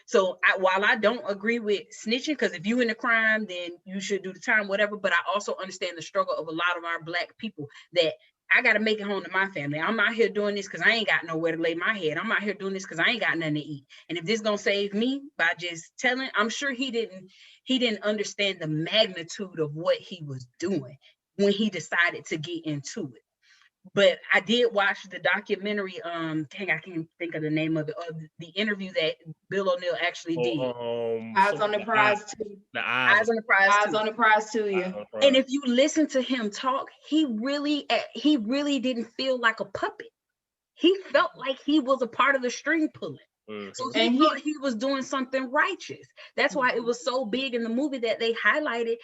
[SPEAKER 3] So while I don't agree with snitching, because if you in a crime, then you should do the time, whatever. But I also understand the struggle of a lot of our Black people that I got to make it home to my family. I'm out here doing this because I ain't got nowhere to lay my head. I'm out here doing this because I ain't got nothing to eat. And if this gonna save me by just telling, I'm sure he didn't understand the magnitude of what he was doing when he decided to get into it. But I did watch the documentary. Dang, I can't think of the name of it. The interview that Bill O'Neill actually did.
[SPEAKER 2] Eyes on the prize too.
[SPEAKER 3] Eyes on the prize.
[SPEAKER 2] Eyes on the prize too. Yeah.
[SPEAKER 3] And if you listen to him talk, he really didn't feel like a puppet. He felt like he was a part of the string pulling. So he thought he was doing something righteous. That's why it was so big in the movie that they highlighted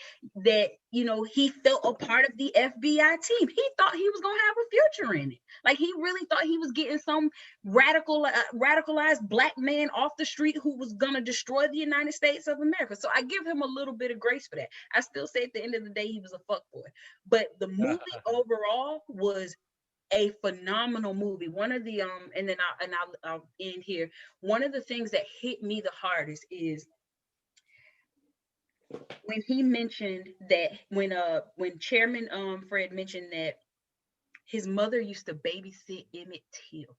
[SPEAKER 3] that, you know, he felt a part of the FBI team. He thought he was going to have a future in it. Like, he really thought he was getting some radicalized black man off the street who was going to destroy the United States of America. So I give him a little bit of grace for that. I still say at the end of the day, he was a fuckboy. But the movie overall was a phenomenal movie. One of the and then I'll end here. One of the things that hit me the hardest is when he mentioned that when Chairman Fred mentioned that his mother used to babysit Emmett Till.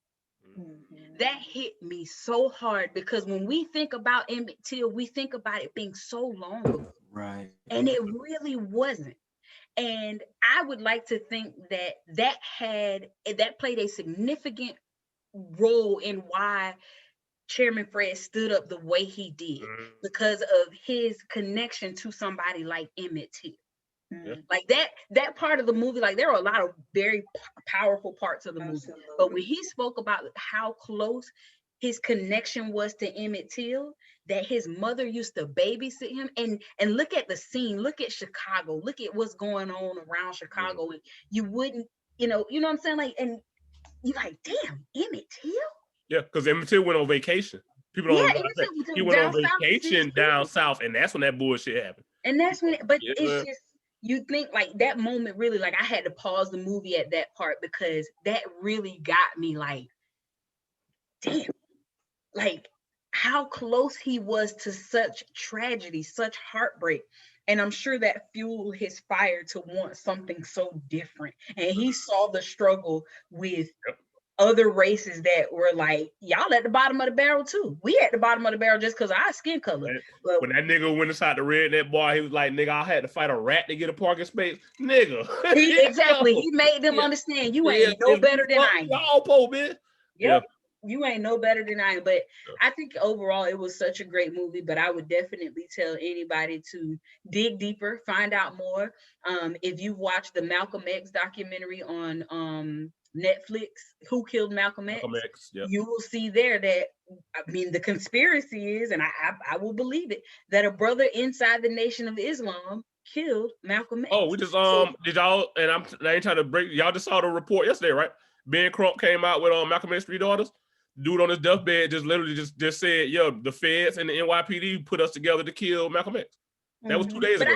[SPEAKER 3] That hit me so hard because when we think about Emmett Till, we think about it being so long ago.
[SPEAKER 4] Right.
[SPEAKER 3] And it really wasn't. And I would like to think that played a significant role in why Chairman Fred stood up the way he did because of his connection to somebody like Emmett Till. Like that part of the movie, like there are a lot of very powerful parts of the movie, but when he spoke about how close his connection was to Emmett Till, that his mother used to babysit him, and look at the scene, look at Chicago, look at what's going on around Chicago, and you wouldn't, you know what I'm saying, like, and you're like, damn, Emmett Till? Yeah,
[SPEAKER 1] because Emmett Till went on vacation. People don't know. He went on vacation down south, and that's when that bullshit happened.
[SPEAKER 3] And that's when, but it's just, you think like that moment really, like I had to pause the movie at that part because that really got me like, damn, like how close he was to such tragedy, such heartbreak. And I'm sure that fueled his fire to want something so different. And he saw the struggle with other races that were like, y'all at the bottom of the barrel too. We at the bottom of the barrel just because of our skin color. But
[SPEAKER 1] when that nigga went inside the redneck bar, he was like, nigga, I had to fight a rat to get a parking space. Nigga.
[SPEAKER 3] Exactly. He made them understand you ain't no better than I am.
[SPEAKER 1] Y'all po, man.
[SPEAKER 3] Yep. You ain't no better than I am. But I think overall it was such a great movie, but I would definitely tell anybody to dig deeper, find out more. If you watch the Malcolm X documentary on Netflix, Who Killed Malcolm X? You will see there that, I mean, the conspiracy is, and I will believe it, that a brother inside the Nation of Islam killed Malcolm X.
[SPEAKER 1] Oh, we just did y'all, and I ain't trying to break, y'all just saw the report yesterday, right? Ben Crump came out with Malcolm X 3 daughters. Dude on his deathbed just literally just said, yo, the feds and the NYPD put us together to kill Malcolm X. That was 2 days ago.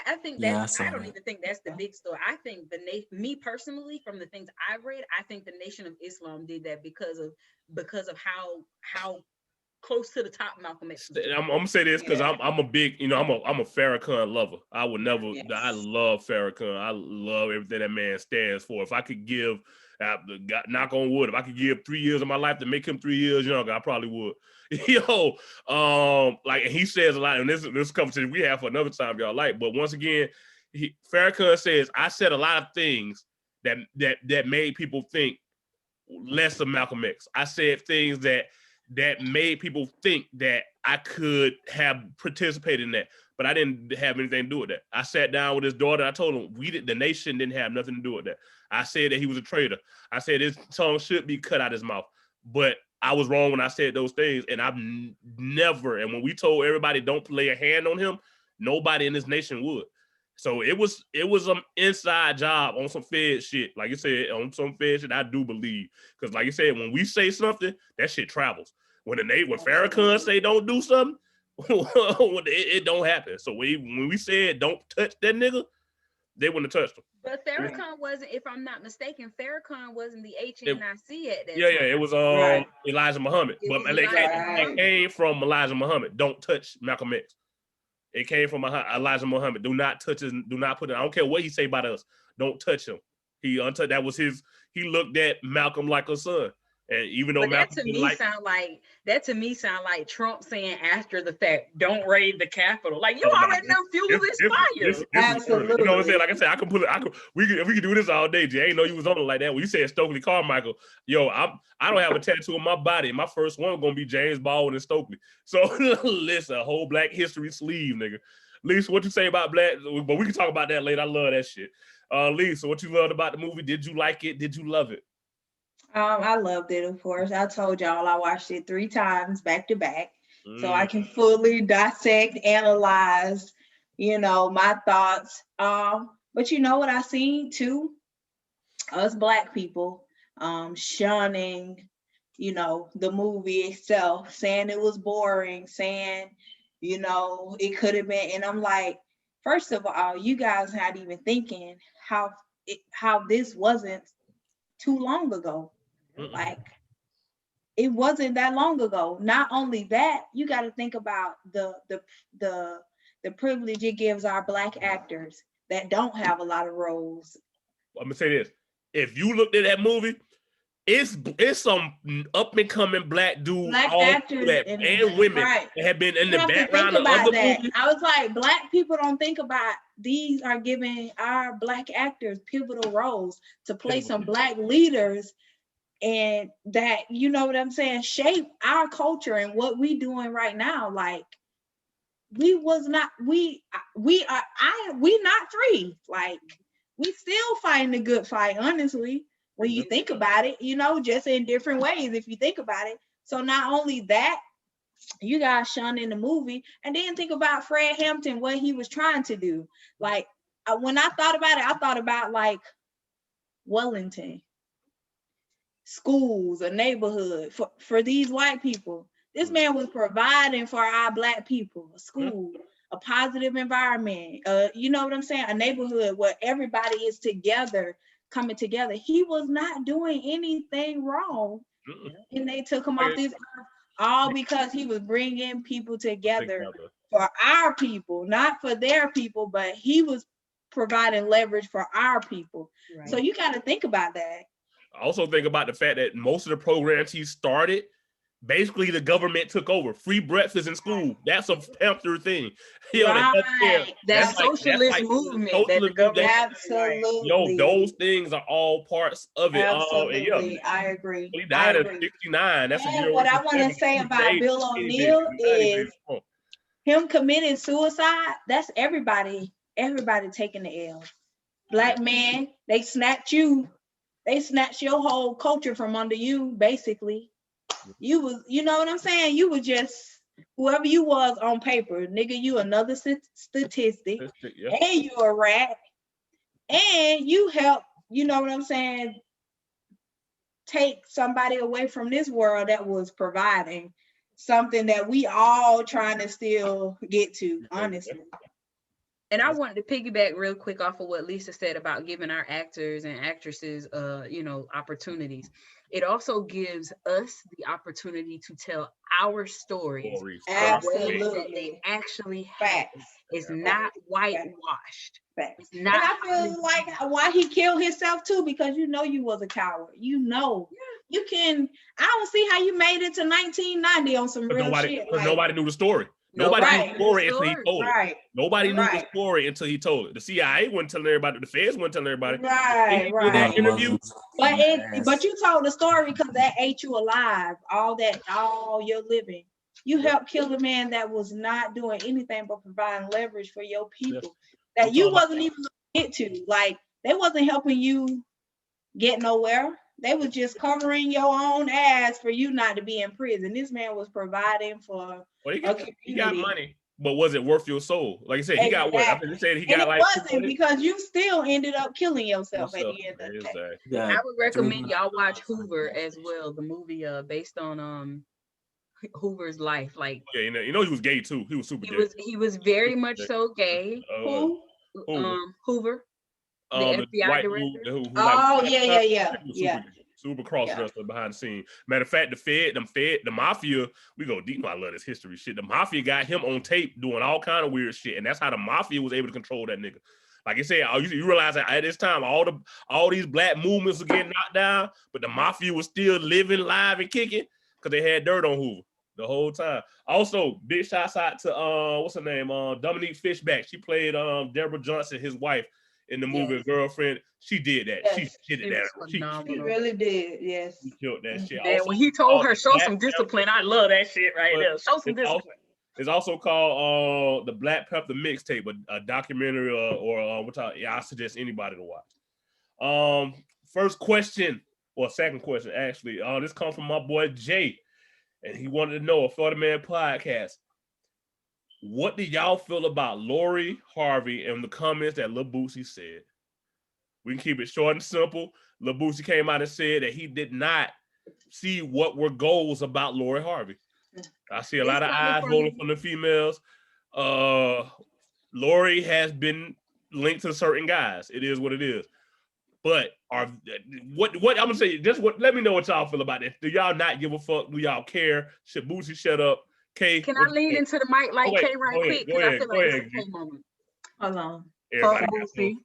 [SPEAKER 3] I think that I don't even think that's the big story. I think me personally, from the things I've read, I think the Nation of Islam did that because of how close to the top Malcolm X was.
[SPEAKER 1] I'm gonna say this because I'm a big, I'm a Farrakhan lover. I would never. I love Farrakhan. I love everything that man stands for. If I could give, knock on wood, if I could give 3 years of my life to make him 3 years younger, I probably would. Like, and he says a lot, and this conversation we have for another time, y'all like. But once again, Farrakhan says, I said a lot of things that made people think less of Malcolm X. I said things that made people think that I could have participated in that, but I didn't have anything to do with that. I sat down with his daughter. I told him the nation didn't have nothing to do with that. I said that he was a traitor. I said his tongue should be cut out his mouth, but I was wrong when I said those things, and I've never. And when we told everybody don't lay a hand on him, nobody in this nation would. So it was an inside job on some Fed shit. Like you said, on some Fed shit, I do believe. Because like you said, when we say something, that shit travels. When Farrakhan say don't do something, it don't happen. So when we said don't touch that nigga, they wouldn't have touched him.
[SPEAKER 3] But Farrakhan wasn't, if I'm not mistaken, Farrakhan wasn't the HNIC at that time.
[SPEAKER 1] Yeah, it was Elijah Muhammad. But it came from Elijah Muhammad. Don't touch Malcolm X. It came from Elijah Muhammad. Do not touch his, do not put it, I don't care what he say about us. Don't touch him. That was his. He looked at Malcolm like a son. And even though
[SPEAKER 3] that to me sound like Trump saying after the fact, don't raid the Capitol. Like you already know fuel is fire.
[SPEAKER 2] Absolutely.
[SPEAKER 1] You know what I'm saying? Like I said, we could do this all day, Jay. I ain't know you was on it like that. When you said Stokely Carmichael, yo, I don't have a tattoo on my body. My first one gonna be James Baldwin and Stokely. So listen, a whole Black History sleeve, nigga. Lisa, what you say about Black? But we can talk about that later. I love that shit. Lisa, what you loved about the movie? Did you like it? Did you love it?
[SPEAKER 2] I loved it, of course. I told y'all I watched it 3 times back to back, so I can fully dissect, analyze, my thoughts. But you know what I seen too? Us Black people shunning, the movie itself, saying it was boring, saying, it could have been. And I'm like, first of all, you guys not even thinking how this wasn't too long ago. Like, it wasn't that long ago. Not only that, you got to think about the privilege it gives our Black actors that don't have a lot of roles.
[SPEAKER 1] I'm gonna say this: if you looked at that movie, it's some up and coming Black dudes,
[SPEAKER 2] Black
[SPEAKER 1] all
[SPEAKER 2] actors
[SPEAKER 1] and women that have been in the background of other movies.
[SPEAKER 2] I was like, Black people don't think about these are giving our Black actors pivotal roles to play some Black leaders. And that, you know what I'm saying, shape our culture and what we doing right now. Like, we not free. Like, we still fighting the good fight, honestly, when you think about it, just in different ways, if you think about it. So not only that, you guys shone in the movie, and then think about Fred Hampton, what he was trying to do. Like, when I thought about it, I thought about like Wellington. Schools, a neighborhood for these white people. This man was providing for our Black people, a school, a positive environment, you know what I'm saying? A neighborhood where everybody is together, coming together. He was not doing anything wrong. And they took him off this earth all because he was bringing people together for our people, not for their people, but he was providing leverage for our people. Right. So you got to think about that.
[SPEAKER 1] I also think about the fact that most of the programs he started, basically the government took over. Free breakfast in school. That's a Panther thing.
[SPEAKER 3] That socialist movement. That the government.
[SPEAKER 2] Absolutely.
[SPEAKER 1] Those things are all parts of it.
[SPEAKER 2] Absolutely. I agree.
[SPEAKER 1] He died at 69. That's
[SPEAKER 2] what I want to say about Bill O'Neal is him committing suicide. That's everybody taking the L. Black man, they snatched you. They snatched your whole culture from under you, basically. You know what I'm saying? You were just whoever you was on paper. Nigga, you another statistic. And you a rat. And you help, you know what I'm saying, take somebody away from this world that was providing something that we all trying to still get to, honestly.
[SPEAKER 3] And I wanted to piggyback real quick off of what Lisa said about giving our actors and actresses, opportunities. It also gives us the opportunity to tell our stories.
[SPEAKER 2] Absolutely.
[SPEAKER 3] That they actually have. It's not whitewashed.
[SPEAKER 2] Facts. And I feel like why he killed himself too, because you was a coward. You can. I don't see how you made it to 1990 on some real shit.
[SPEAKER 1] Because nobody knew the story. Nobody knew the story until he told it. Nobody knew the story until he told it. The CIA wasn't telling everybody. The feds wasn't telling everybody.
[SPEAKER 2] Right.
[SPEAKER 1] That interview.
[SPEAKER 2] But you told the story because that ate you alive. All your living. You helped kill a man that was not doing anything but providing leverage for your people that you wasn't even going to get to. Like, they wasn't helping you get nowhere. They was just covering your own ass for you not to be in prison. This man was providing for
[SPEAKER 1] he got money, but was it worth your soul? Like I said, he got what? I think he said he got
[SPEAKER 2] like. It wasn't, because you still ended up killing yourself at the end of the day.
[SPEAKER 3] I would recommend y'all watch Hoover as well, the movie based on Hoover's life. Like,
[SPEAKER 1] he was gay too. He was super gay.
[SPEAKER 3] He was very much so gay. Hoover. The FBI director.
[SPEAKER 2] Yeah.
[SPEAKER 1] Super cross-dresser behind the scene. Matter of fact, the mafia, we go deep. I love this history shit. The mafia got him on tape doing all kind of weird shit, and that's how the mafia was able to control that nigga. Like I said, you realize that at this time, all these black movements were getting knocked down, but the mafia was still living, live, and kicking because they had dirt on Hoover the whole time. Also, big shouts out to what's her name? Dominique Fishback. She played Deborah Johnson, his wife, in the movie Girlfriend. She did that.
[SPEAKER 2] Yes.
[SPEAKER 1] She did that.
[SPEAKER 2] She really did. Yes.
[SPEAKER 1] She killed that shit.
[SPEAKER 3] Yeah,
[SPEAKER 1] Also,
[SPEAKER 3] when he told her, show some discipline, I love that shit right there. Show some discipline.
[SPEAKER 1] It's also called the Black Panther Mixtape, a documentary or I suggest anybody to watch. First question or second question actually. This comes from my boy Jay, and he wanted to know, a Florida Man podcast. What do y'all feel about Lori Harvey and the comments that Lil Boosie said? We can keep it short and simple. Lil Boosie came out and said that he did not see what were goals about Lori Harvey. I see a lot of eyes rolling from the females. Lori has been linked to certain guys. It is what it is. But what I'm gonna say, let me know what y'all feel about it. Do y'all not give a fuck? Do y'all care? Should Boosie shut up? K,
[SPEAKER 3] can I lean into the mic like K right quick?
[SPEAKER 1] Go ahead.
[SPEAKER 2] Hold on.
[SPEAKER 3] Fuck Boosie.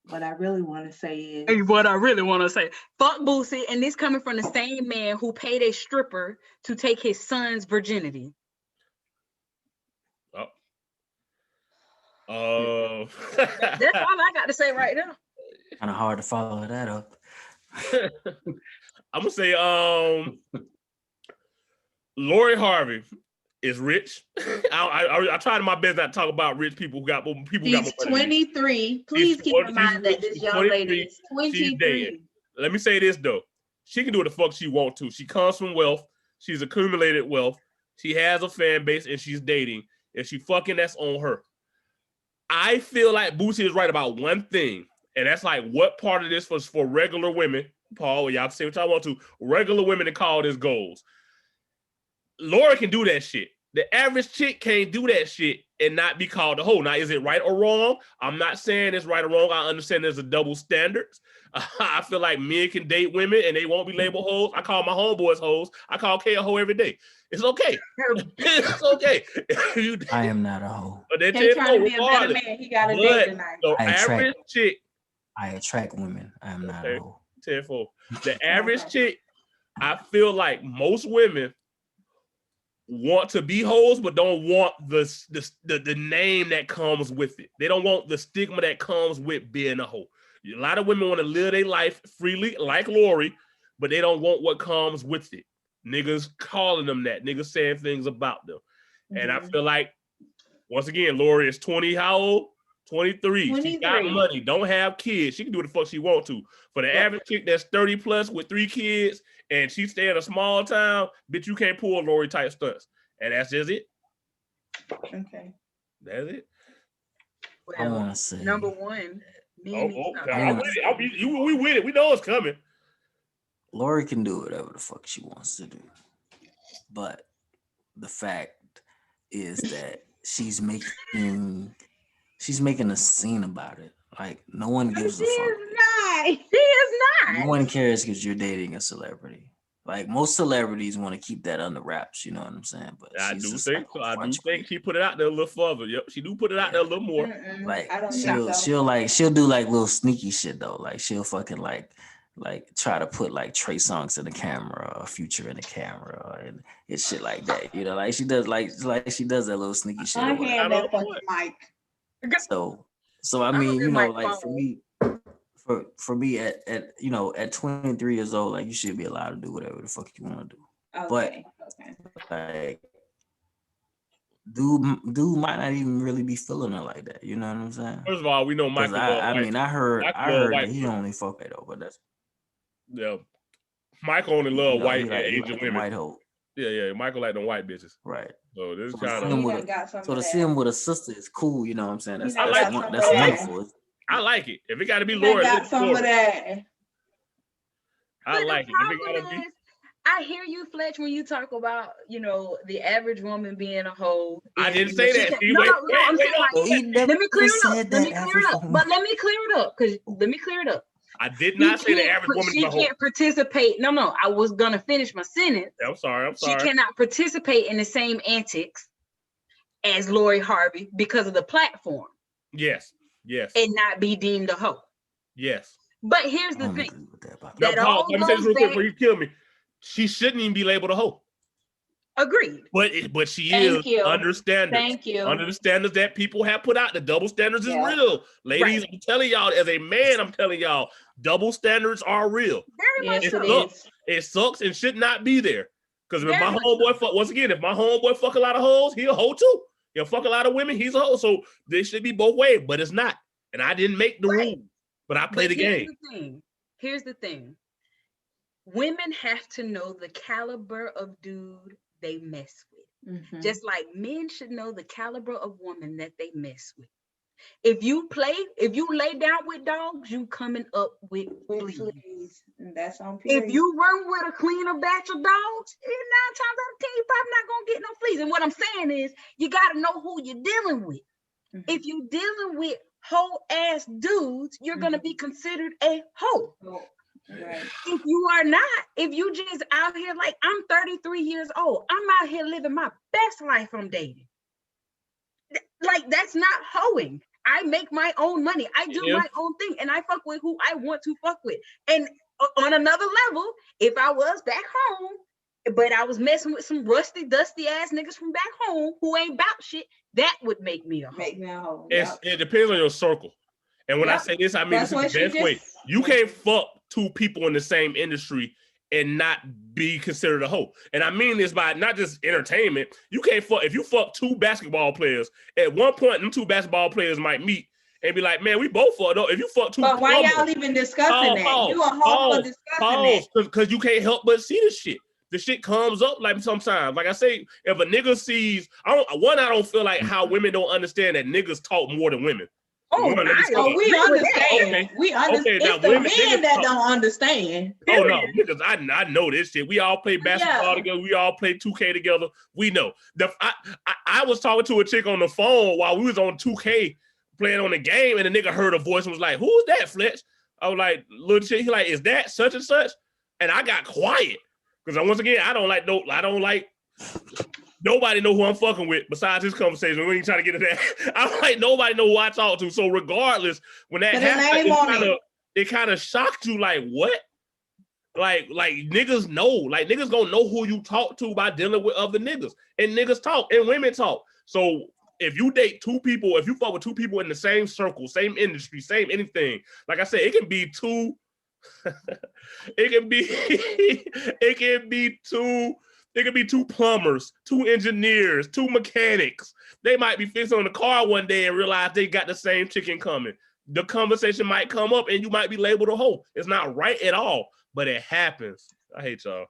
[SPEAKER 2] What I really want to say is.
[SPEAKER 3] Hey, what I really want to say. Fuck Boosie, and this coming from the same man who paid a stripper to take his son's virginity.
[SPEAKER 1] That's
[SPEAKER 3] all I got to say right now.
[SPEAKER 4] Kind of hard to follow that up.
[SPEAKER 1] I'm gonna say, Lori Harvey is rich. I tried my best not to talk about rich people who got people.
[SPEAKER 2] She's 23. Please keep in mind that this young lady is 23.
[SPEAKER 1] Let me say this though: she can do what the fuck she wants to. She comes from wealth. She's accumulated wealth. She has a fan base, and she's dating. If she fucking, that's on her. I feel like Boosie is right about one thing, and that's like, what part of this was for regular women? Paul, y'all can say what y'all want to. Regular women to call this goals. Laura can do that shit. The average chick can't do that shit and not be called a hoe. Now, is it right or wrong? I'm not saying it's right or wrong. I understand there's a double standards. I feel like men can date women and they won't be labeled hoes. I call my homeboys hoes. I call K a hoe every day. It's okay. It's okay.
[SPEAKER 4] I am not a hoe.
[SPEAKER 2] But they're trying to be a better man. He got a date tonight.
[SPEAKER 1] The average chick.
[SPEAKER 4] I attract women. I am not a hoe.
[SPEAKER 1] 10-4. The average chick, I feel like most women want to be hoes, but don't want the name that comes with it. They don't want the stigma that comes with being a hoe. A lot of women want to live their life freely, like Lori, but they don't want what comes with it. Niggas calling them that. Niggas saying things about them. Mm-hmm. And I feel like, once again, Lori is 20, how old? 23. She got money, don't have kids. She can do what the fuck she want to. For the average chick that's 30 plus with 3 kids and she stay in a small town, bitch, you can't pull Lori type stunts. And that's just it.
[SPEAKER 2] Okay.
[SPEAKER 1] That's it.
[SPEAKER 3] Well,
[SPEAKER 4] I want to say
[SPEAKER 3] number one.
[SPEAKER 1] We with it. We know it's coming.
[SPEAKER 4] Lori can do whatever the fuck she wants to do. But the fact is that she's making a scene about it. Like, no one gives a fuck.
[SPEAKER 3] She is not.
[SPEAKER 4] No one cares because you're dating a celebrity. Like, most celebrities want to keep that under wraps, you know what I'm saying? But
[SPEAKER 1] I do think so. I do think she put it out there a little further. Yep, she do put it out there a little more.
[SPEAKER 4] Like, she'll do like little sneaky shit though. Like, she'll fucking like try to put like Trey Songz in the camera or Future in the camera and it's shit like that. You know, like she does she does that little sneaky shit.
[SPEAKER 2] I hand that fucking mic.
[SPEAKER 4] So I mean, you know, like for me at 23 years old, like, you should be allowed to do whatever the fuck you want to do.
[SPEAKER 2] Okay.
[SPEAKER 4] Like, dude might not even really be feeling it like that. You know what I'm saying?
[SPEAKER 1] First of all, we know Michael.
[SPEAKER 4] I heard that he only fuck it though, but that's
[SPEAKER 1] Michael only love white and Asian women.
[SPEAKER 4] White hoe.
[SPEAKER 1] Yeah. Michael like them white bitches.
[SPEAKER 4] Right.
[SPEAKER 1] So this
[SPEAKER 4] kind
[SPEAKER 1] of
[SPEAKER 4] to see him with a sister is cool. You know what I'm saying? That's
[SPEAKER 1] that's
[SPEAKER 4] wonderful.
[SPEAKER 1] I like it. If it got to be Lori,
[SPEAKER 2] got some of that.
[SPEAKER 1] I like it. If it gotta be.
[SPEAKER 3] I hear you, Fletch, when you talk about, you know, the average woman being a hoe.
[SPEAKER 1] I didn't say that.
[SPEAKER 3] Let me clear it up. But let me clear it up.
[SPEAKER 1] I did not say the average woman is a hoe.
[SPEAKER 3] She can't participate. No. I was gonna finish my sentence.
[SPEAKER 1] I'm sorry.
[SPEAKER 3] She cannot participate in the same antics as Lori Harvey because of the platform.
[SPEAKER 1] Yes. Yes.
[SPEAKER 3] and not be deemed a hoe.
[SPEAKER 1] Yes.
[SPEAKER 3] But here's the
[SPEAKER 4] I don't
[SPEAKER 3] thing.
[SPEAKER 4] agree with that about
[SPEAKER 1] Now,
[SPEAKER 3] That
[SPEAKER 1] Paul,
[SPEAKER 3] all
[SPEAKER 1] let me say this
[SPEAKER 3] goes
[SPEAKER 1] real quick
[SPEAKER 3] back-
[SPEAKER 1] before you kill me. She shouldn't even be labeled a hoe.
[SPEAKER 3] Agreed.
[SPEAKER 1] But she
[SPEAKER 2] Thank
[SPEAKER 1] is
[SPEAKER 2] you.
[SPEAKER 1] under standards.
[SPEAKER 2] Thank you.
[SPEAKER 1] Under the standards that people have put out. The double standards is
[SPEAKER 2] Yeah.
[SPEAKER 1] real. Ladies,
[SPEAKER 3] Right.
[SPEAKER 1] I'm telling y'all, as a man, I'm telling y'all, double standards are real.
[SPEAKER 3] Very much
[SPEAKER 2] Yes,
[SPEAKER 1] It
[SPEAKER 2] it
[SPEAKER 3] so.
[SPEAKER 1] sucks.
[SPEAKER 2] is.
[SPEAKER 1] It sucks and should not be there. Because if
[SPEAKER 3] Very
[SPEAKER 1] my
[SPEAKER 3] much
[SPEAKER 1] homeboy fuck, once again, if my homeboy fuck a lot of hoes, he a hoe too. He'll fuck a lot of women, he's a hoe. So they should be both ways, but it's not. And I didn't make the
[SPEAKER 3] Right.
[SPEAKER 1] rule, but I play
[SPEAKER 3] But
[SPEAKER 1] the game.
[SPEAKER 3] Here's the thing. Women have to know the caliber of dude they mess with.
[SPEAKER 2] Mhm.
[SPEAKER 3] Just like men should know the caliber of woman that they mess with. If you lay down with dogs, you coming up with fleas.
[SPEAKER 2] Please. And that's on period.
[SPEAKER 3] If you run with a cleaner batch of dogs, 9 times out of 10, you're probably not gonna get no fleas. And what I'm saying is, you gotta know who you're dealing with.
[SPEAKER 2] Mhm.
[SPEAKER 3] If you're dealing with hoe ass dudes, you're gonna be considered a hoe.
[SPEAKER 2] Oh, right.
[SPEAKER 3] If you are not, if you just out here like I'm 33 years old, I'm out here living my best life I'm dating. Like that's not hoeing. I make my own money. I do
[SPEAKER 1] Yeah.
[SPEAKER 3] my own thing, and I fuck with who I want to fuck with. And on another level, if I was back home, but I was messing with some rusty, dusty ass niggas from back home who ain't about shit, that would make me a hoe.
[SPEAKER 2] Make me a hoe.
[SPEAKER 1] It depends on your circle. And when I
[SPEAKER 2] Yep.
[SPEAKER 1] say this, I mean
[SPEAKER 2] That's
[SPEAKER 1] this
[SPEAKER 2] what
[SPEAKER 1] is the
[SPEAKER 2] she
[SPEAKER 1] best way.
[SPEAKER 2] just-
[SPEAKER 1] You can't fuck two people in the same industry and not be considered a hoe. And I mean this by not just entertainment. You can't fuck, if you fuck two basketball players, at one point, them two basketball players might meet and be like, man, we both fucked up. If you fuck two
[SPEAKER 2] But why
[SPEAKER 1] plumbers-
[SPEAKER 2] y'all even discussing that?
[SPEAKER 1] Pause,
[SPEAKER 2] You a hoe for discussing that.
[SPEAKER 1] because you can't help but see this shit. The shit comes up like sometimes. Like I say, if a nigga sees, I don't feel like how women don't understand that niggas talk more than women.
[SPEAKER 3] Oh,
[SPEAKER 1] Let me
[SPEAKER 3] I
[SPEAKER 1] stop.
[SPEAKER 2] Oh, we
[SPEAKER 3] agree with that.
[SPEAKER 2] understand.
[SPEAKER 1] Okay.
[SPEAKER 2] We understand.
[SPEAKER 1] Okay, now
[SPEAKER 2] It's the
[SPEAKER 1] women-
[SPEAKER 2] men
[SPEAKER 1] niggas
[SPEAKER 2] that
[SPEAKER 1] talk-
[SPEAKER 2] don't understand.
[SPEAKER 1] Oh no, because I know this shit. We all play basketball
[SPEAKER 2] Yeah.
[SPEAKER 1] together. We all play 2K together. We know. I was talking to a chick on the phone while we was on 2K playing on the game, and the nigga heard a voice and was like, "Who's that, Fletch?" I was like, "Little chick." He like, "Is that such and such?" And I got quiet because once again, I don't like nobody know who I'm fucking with besides this conversation. We ain't trying to get into that. I don't like nobody know who I talk to. So regardless, when that
[SPEAKER 2] Put a name
[SPEAKER 1] happened,
[SPEAKER 2] on
[SPEAKER 1] it kind of shocked you. Like what? Like niggas know. Like niggas gonna know who you talk to by dealing with other niggas. And niggas talk and women talk. So if you date two people, if you fuck with two people in the same circle, same industry, same anything, like I said, it can be two. it can be two plumbers, two engineers, two mechanics. They might be fixing on the car one day and realize they got the same chicken coming. The conversation might come up and you might be labeled a hoe. It's not right at all, but it happens. I hate y'all.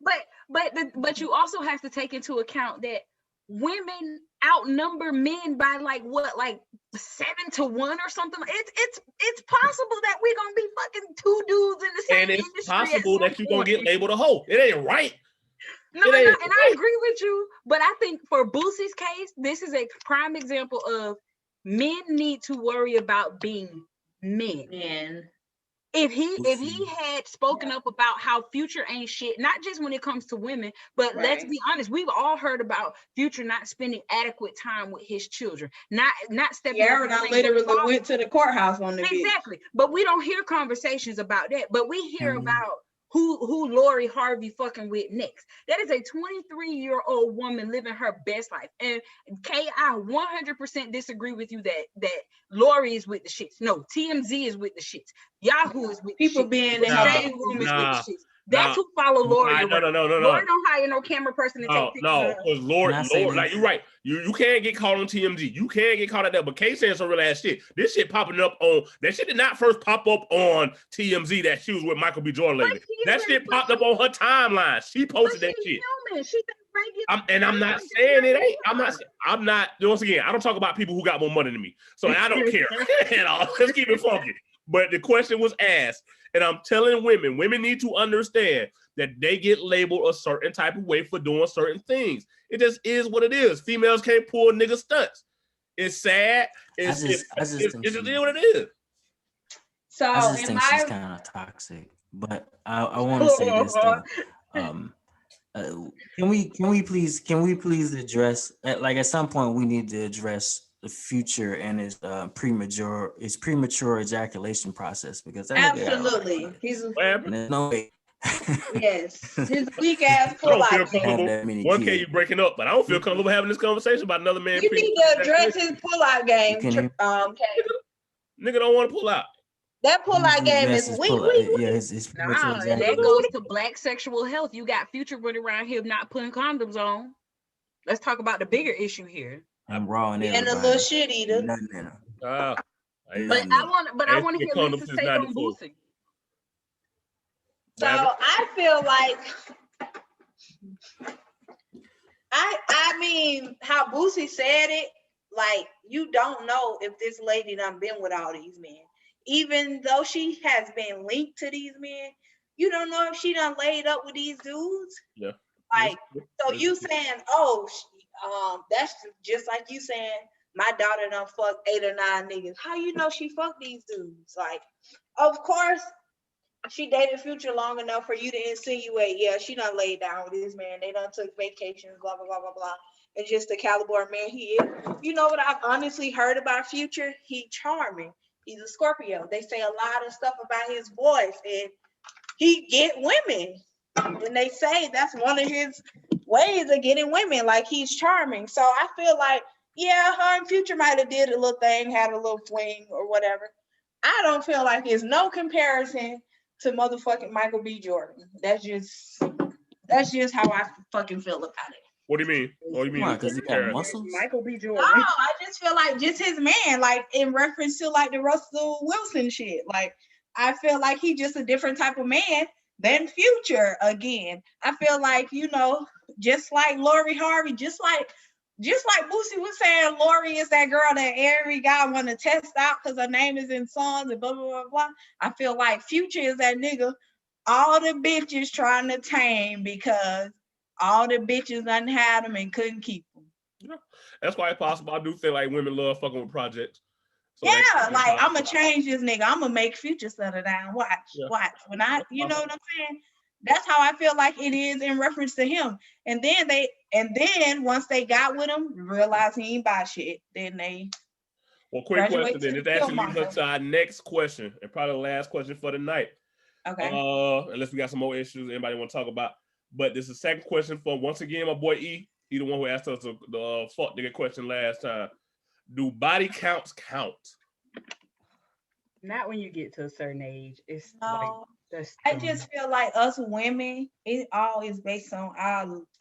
[SPEAKER 3] But you also have to take into account that women outnumber men by like 7-1 or something. It's possible that we're gonna be fucking two dudes in the same
[SPEAKER 1] And it's
[SPEAKER 3] industry at
[SPEAKER 1] possible
[SPEAKER 3] some
[SPEAKER 1] that you're gonna
[SPEAKER 3] point.
[SPEAKER 1] get labeled a hoe. It ain't right.
[SPEAKER 3] No, and I agree with you, but I think for Boosie's case, this is a prime example of men need to worry about being men.
[SPEAKER 2] And
[SPEAKER 3] If he had spoken up about how Future ain't shit, not just when it comes to women, but let's
[SPEAKER 2] Right.
[SPEAKER 3] be honest, we've all heard about Future not spending adequate time with his children, not stepping up
[SPEAKER 2] Yara
[SPEAKER 3] and
[SPEAKER 2] done
[SPEAKER 3] saying
[SPEAKER 2] literally
[SPEAKER 3] what
[SPEAKER 2] went to the courthouse on the bitch.
[SPEAKER 3] exactly, but we don't hear conversations about that. But we hear
[SPEAKER 4] Mhm.
[SPEAKER 3] about who Lori Harvey fucking with next. That is a 23-year-old woman living her best life. And Kay, I 100% disagree with you that Lori is with the shits. No, TMZ is with the shits. Yahoo is with
[SPEAKER 2] People
[SPEAKER 3] the shits.
[SPEAKER 2] being
[SPEAKER 3] The
[SPEAKER 2] in
[SPEAKER 1] Nah,
[SPEAKER 3] Shade Room is
[SPEAKER 1] nah,
[SPEAKER 3] with the shits. That's
[SPEAKER 1] nah.
[SPEAKER 3] who follow Lori around.
[SPEAKER 1] No.
[SPEAKER 3] Lori don't hire no camera person to take pictures
[SPEAKER 1] No,
[SPEAKER 3] of her.
[SPEAKER 1] because Lord,
[SPEAKER 4] Can I say
[SPEAKER 1] like
[SPEAKER 4] this?
[SPEAKER 1] you're right. You can't get caught on TMZ. You can't get caught at that. But Kay saying some real ass shit. This shit popping up on that shit did not first pop up on TMZ that she was with Michael B. Jordan lately.
[SPEAKER 3] But she's
[SPEAKER 1] That shit popped up on her timeline. She
[SPEAKER 3] But
[SPEAKER 1] posted that
[SPEAKER 3] she's
[SPEAKER 1] shit.
[SPEAKER 3] human. She's a regular.
[SPEAKER 1] I'm not saying it ain't. I'm not. Once again, I don't talk about people who got more money than me, so I don't care at all. Let's keep it funky. But the question was asked, and I'm telling women need to understand that they get labeled a certain type of way for doing certain things. It just is what it is. Females can't pull nigga stunts. It's sad. It's just what it is.
[SPEAKER 2] So
[SPEAKER 4] I just
[SPEAKER 2] in
[SPEAKER 4] think she's
[SPEAKER 2] my
[SPEAKER 4] kind of toxic. But I want to say this though. Can we please address, like at some point we need to address the Future and his premature ejaculation process, because that nigga got a lot of
[SPEAKER 2] Absolutely.
[SPEAKER 4] kids.
[SPEAKER 2] He's
[SPEAKER 4] And there's no way.
[SPEAKER 2] yes. His weak ass
[SPEAKER 1] I
[SPEAKER 2] pull
[SPEAKER 1] don't feel
[SPEAKER 2] out.
[SPEAKER 4] Have
[SPEAKER 1] comfortable.
[SPEAKER 4] that many
[SPEAKER 1] 1K,
[SPEAKER 4] kids.
[SPEAKER 1] you breaking up, but I don't feel comfortable having this conversation about another man.
[SPEAKER 2] You need to address his pull out game.
[SPEAKER 4] Can you-
[SPEAKER 1] Nigga don't want to pull out.
[SPEAKER 2] That pull out game
[SPEAKER 4] Yes,
[SPEAKER 2] is
[SPEAKER 4] his
[SPEAKER 2] weak.
[SPEAKER 4] pull-out.
[SPEAKER 2] weak.
[SPEAKER 4] Yeah, his premature
[SPEAKER 3] Nah, and that
[SPEAKER 4] ejaculation.
[SPEAKER 3] goes to black sexual health. You got Future running around here not putting condoms on. Let's talk about the bigger issue here.
[SPEAKER 4] I'm raw and
[SPEAKER 2] And a
[SPEAKER 4] everybody.
[SPEAKER 2] little shit eater.
[SPEAKER 4] Nothing in him.
[SPEAKER 1] I
[SPEAKER 3] But I want to hear
[SPEAKER 1] condoms
[SPEAKER 3] Lisa
[SPEAKER 1] is
[SPEAKER 3] take on
[SPEAKER 1] 94.
[SPEAKER 3] Boosie.
[SPEAKER 2] So I feel like I mean how Boosie said it, like you don't know if this lady done been with all these men. Even though she has been linked to these men, you don't know if she done laid up with these dudes.
[SPEAKER 1] Yeah.
[SPEAKER 2] Like, so you saying, oh, that's just like you saying, my daughter done fucked 8 or 9 niggas. How you know she fucked these dudes? Like, of course, she dated Future long enough for you to insinuate, yeah, she done laid down with this man. They done took vacations, blah, blah, blah, blah, blah. And just the caliber of man he is. You know what I've honestly heard about Future? He charming. He's a Scorpio. They say a lot of stuff about his voice, and he get women. And they say that's one of his ways of getting women. Like, he's charming. So I feel like, yeah, her and Future might have did a little thing, had a little fling or whatever. I don't feel like there's no comparison to motherfucking Michael B. Jordan. That's just how I fucking feel about it.
[SPEAKER 1] What do you mean? What do you mean?
[SPEAKER 4] Why? Because he got muscles?
[SPEAKER 3] Michael B. Jordan.
[SPEAKER 2] No, I just feel like just his man, like in reference to like the Russell Wilson shit. Like, I feel like he just a different type of man than Future again. I feel like, you know, just like Lori Harvey, just like Boosie was saying, Lori is that girl that every guy want to test out because her name is in songs and blah, blah, blah, blah. I feel like Future is that nigga all the bitches trying to tame because all the bitches done had them and couldn't keep them.
[SPEAKER 1] Yeah. That's quite possible. I do feel like women love fucking with projects. So
[SPEAKER 2] yeah, like, I'm going to change this nigga. I'm going to make Future settle down. Watch. When you know what I'm saying? That's how I feel like it is in reference to him. And then once they got with him, realized he ain't buy shit. Then they.
[SPEAKER 1] Well, quick question then. This actually leads us to our next question, and probably the last question for the night.
[SPEAKER 2] Okay.
[SPEAKER 1] Unless we got some more issues anybody want to talk about. But this is the second question from, once again, my boy E. He the one who asked us the fuck nigga question last time. Do body counts count?
[SPEAKER 3] Not when you get to a certain age. It's
[SPEAKER 2] no.
[SPEAKER 3] Like,
[SPEAKER 2] I just feel like us women, it all is based on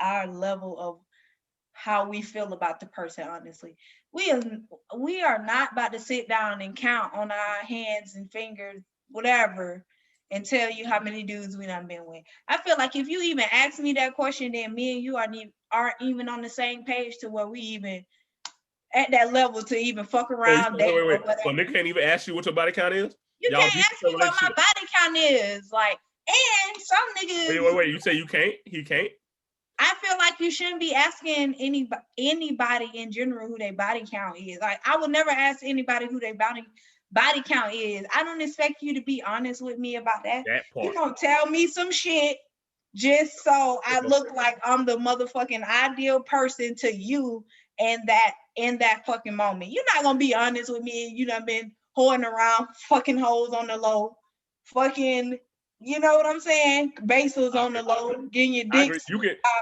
[SPEAKER 2] our level of how we feel about the person, honestly. We are not about to sit down and count on our hands and fingers, whatever, and tell you how many dudes we done been with. I feel like if you even ask me that question, then me and you aren't even on the same page to where we even at that level to even fuck around.
[SPEAKER 1] Wait. So nigga can't even ask you what your body count is?
[SPEAKER 2] You can't ask me what my body count is. Like, and some niggas.
[SPEAKER 1] Wait. You say you can't? He can't?
[SPEAKER 2] I feel like you shouldn't be asking anybody in general who their body count is. Like, I would never ask anybody who their body count is. I don't expect you to be honest with me about that. You gonna tell me some shit just so I look like I'm the motherfucking ideal person to you in that fucking moment. You're not gonna be honest with me. You done been holding around fucking hoes on the low, fucking, you know what I'm saying? Bases on the low, getting your dicks.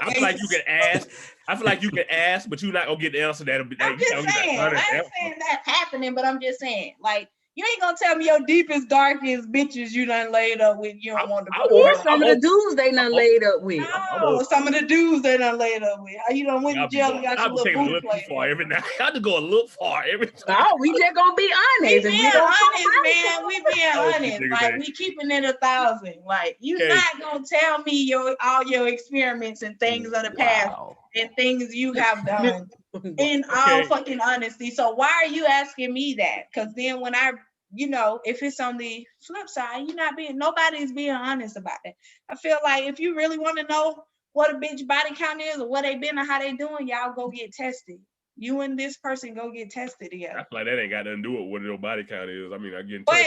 [SPEAKER 1] I feel like you can ask. But you're not gonna get the answer that'll be.
[SPEAKER 2] I'm just saying, I ain't saying that's happening, but I'm just saying, like, you ain't gonna tell me your deepest, darkest bitches you done laid up with. You don't want to.
[SPEAKER 3] Some of the dudes they done laid up with.
[SPEAKER 2] No, some of the dudes they done laid up with. You done went to jail and got your little
[SPEAKER 1] taking a little too far every night. I just go a little far every time.
[SPEAKER 3] No, we just gonna be honest.
[SPEAKER 2] We being honest, man. We being honest. Like, we keeping it 1,000. Like, you not gonna tell me all your experiments and things of the past and things you have done in all fucking honesty. So why are you asking me that? Because then when if it's on the flip side, nobody's being honest about that. I feel like if you really want to know what a bitch body count is or what they been or how they doing, y'all go get tested. You and this person go get tested
[SPEAKER 1] I
[SPEAKER 2] together.
[SPEAKER 1] feel like that ain't got nothing to do with what your body count is. I mean, I get.
[SPEAKER 2] But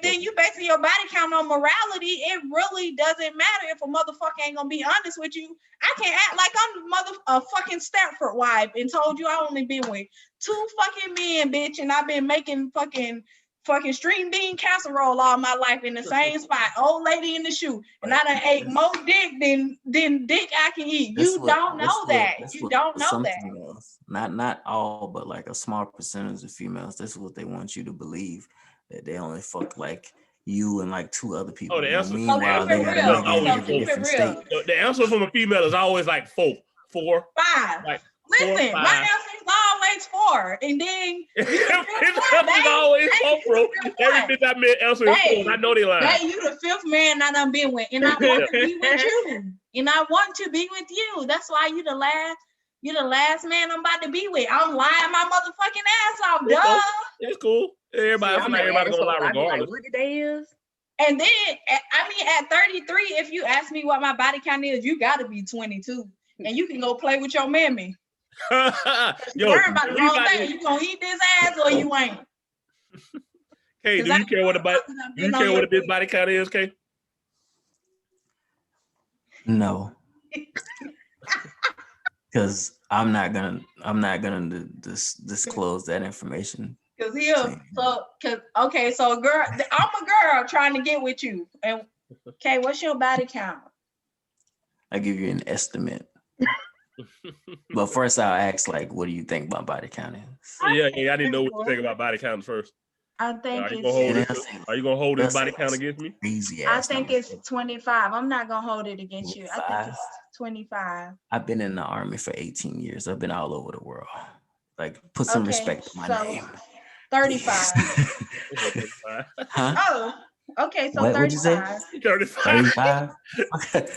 [SPEAKER 2] then you basing your body count on morality. It really doesn't matter if a motherfucker ain't gonna be honest with you. I can't act like I'm a fucking Stepford wife and told you I only been with 2 fucking men, bitch, and I've been making fucking string bean casserole all my life in the same spot. Old lady in the shoe, and I done ate more dick than dick I can eat. You don't know that. You don't know that.
[SPEAKER 4] Females, not all, but like a small percentage of females. This is what they want you to believe, that they only fuck like you and like 2 other people.
[SPEAKER 1] Oh, the answer.
[SPEAKER 4] Meanwhile, they got a different state.
[SPEAKER 1] The answer from a female is always like 4,
[SPEAKER 2] 5.
[SPEAKER 1] like
[SPEAKER 2] Listen,
[SPEAKER 1] 4, 5.
[SPEAKER 2] my answer is always 4, and then
[SPEAKER 1] it's always 4, bro. Every bitch I met answer is 4. And I know they lying.
[SPEAKER 2] Hey, you the 5th man I done been with, and I want to be with you. And I want to be with you. That's why you the last man I'm about to be with. I'm lying my motherfucking ass off, duh.
[SPEAKER 1] It's cool. Everybody gonna lie regardless.
[SPEAKER 3] Like, what the day is?
[SPEAKER 2] And then, I mean, at 33, if you ask me what my body count is, you got to be 22, and you can go play with your mammy.
[SPEAKER 1] Yo,
[SPEAKER 2] worry about the wrong thing. You gonna eat this ass or you ain't?
[SPEAKER 1] Kay, do you care what a bitch body count is, Kay?
[SPEAKER 2] No.
[SPEAKER 1] Because
[SPEAKER 4] I'm not gonna disclose that information.
[SPEAKER 2] So a girl, I'm a girl trying to get with you. And okay, what's your body count?
[SPEAKER 4] I give you an estimate. But first I'll ask, like, what do you think my body count is?
[SPEAKER 1] Yeah, I didn't know what to think about body count first.
[SPEAKER 2] I think
[SPEAKER 1] are you gonna hold this body count against me?
[SPEAKER 2] I think it's 25. I'm not gonna hold it against you. I think it's 25.
[SPEAKER 4] I've been in the Army for 18 years. I've been all over the world. Like, put some respect on my name.
[SPEAKER 2] 35.
[SPEAKER 4] Huh?
[SPEAKER 2] Oh, okay, so
[SPEAKER 4] what,
[SPEAKER 2] 35.
[SPEAKER 4] What'd you say? 35? Okay.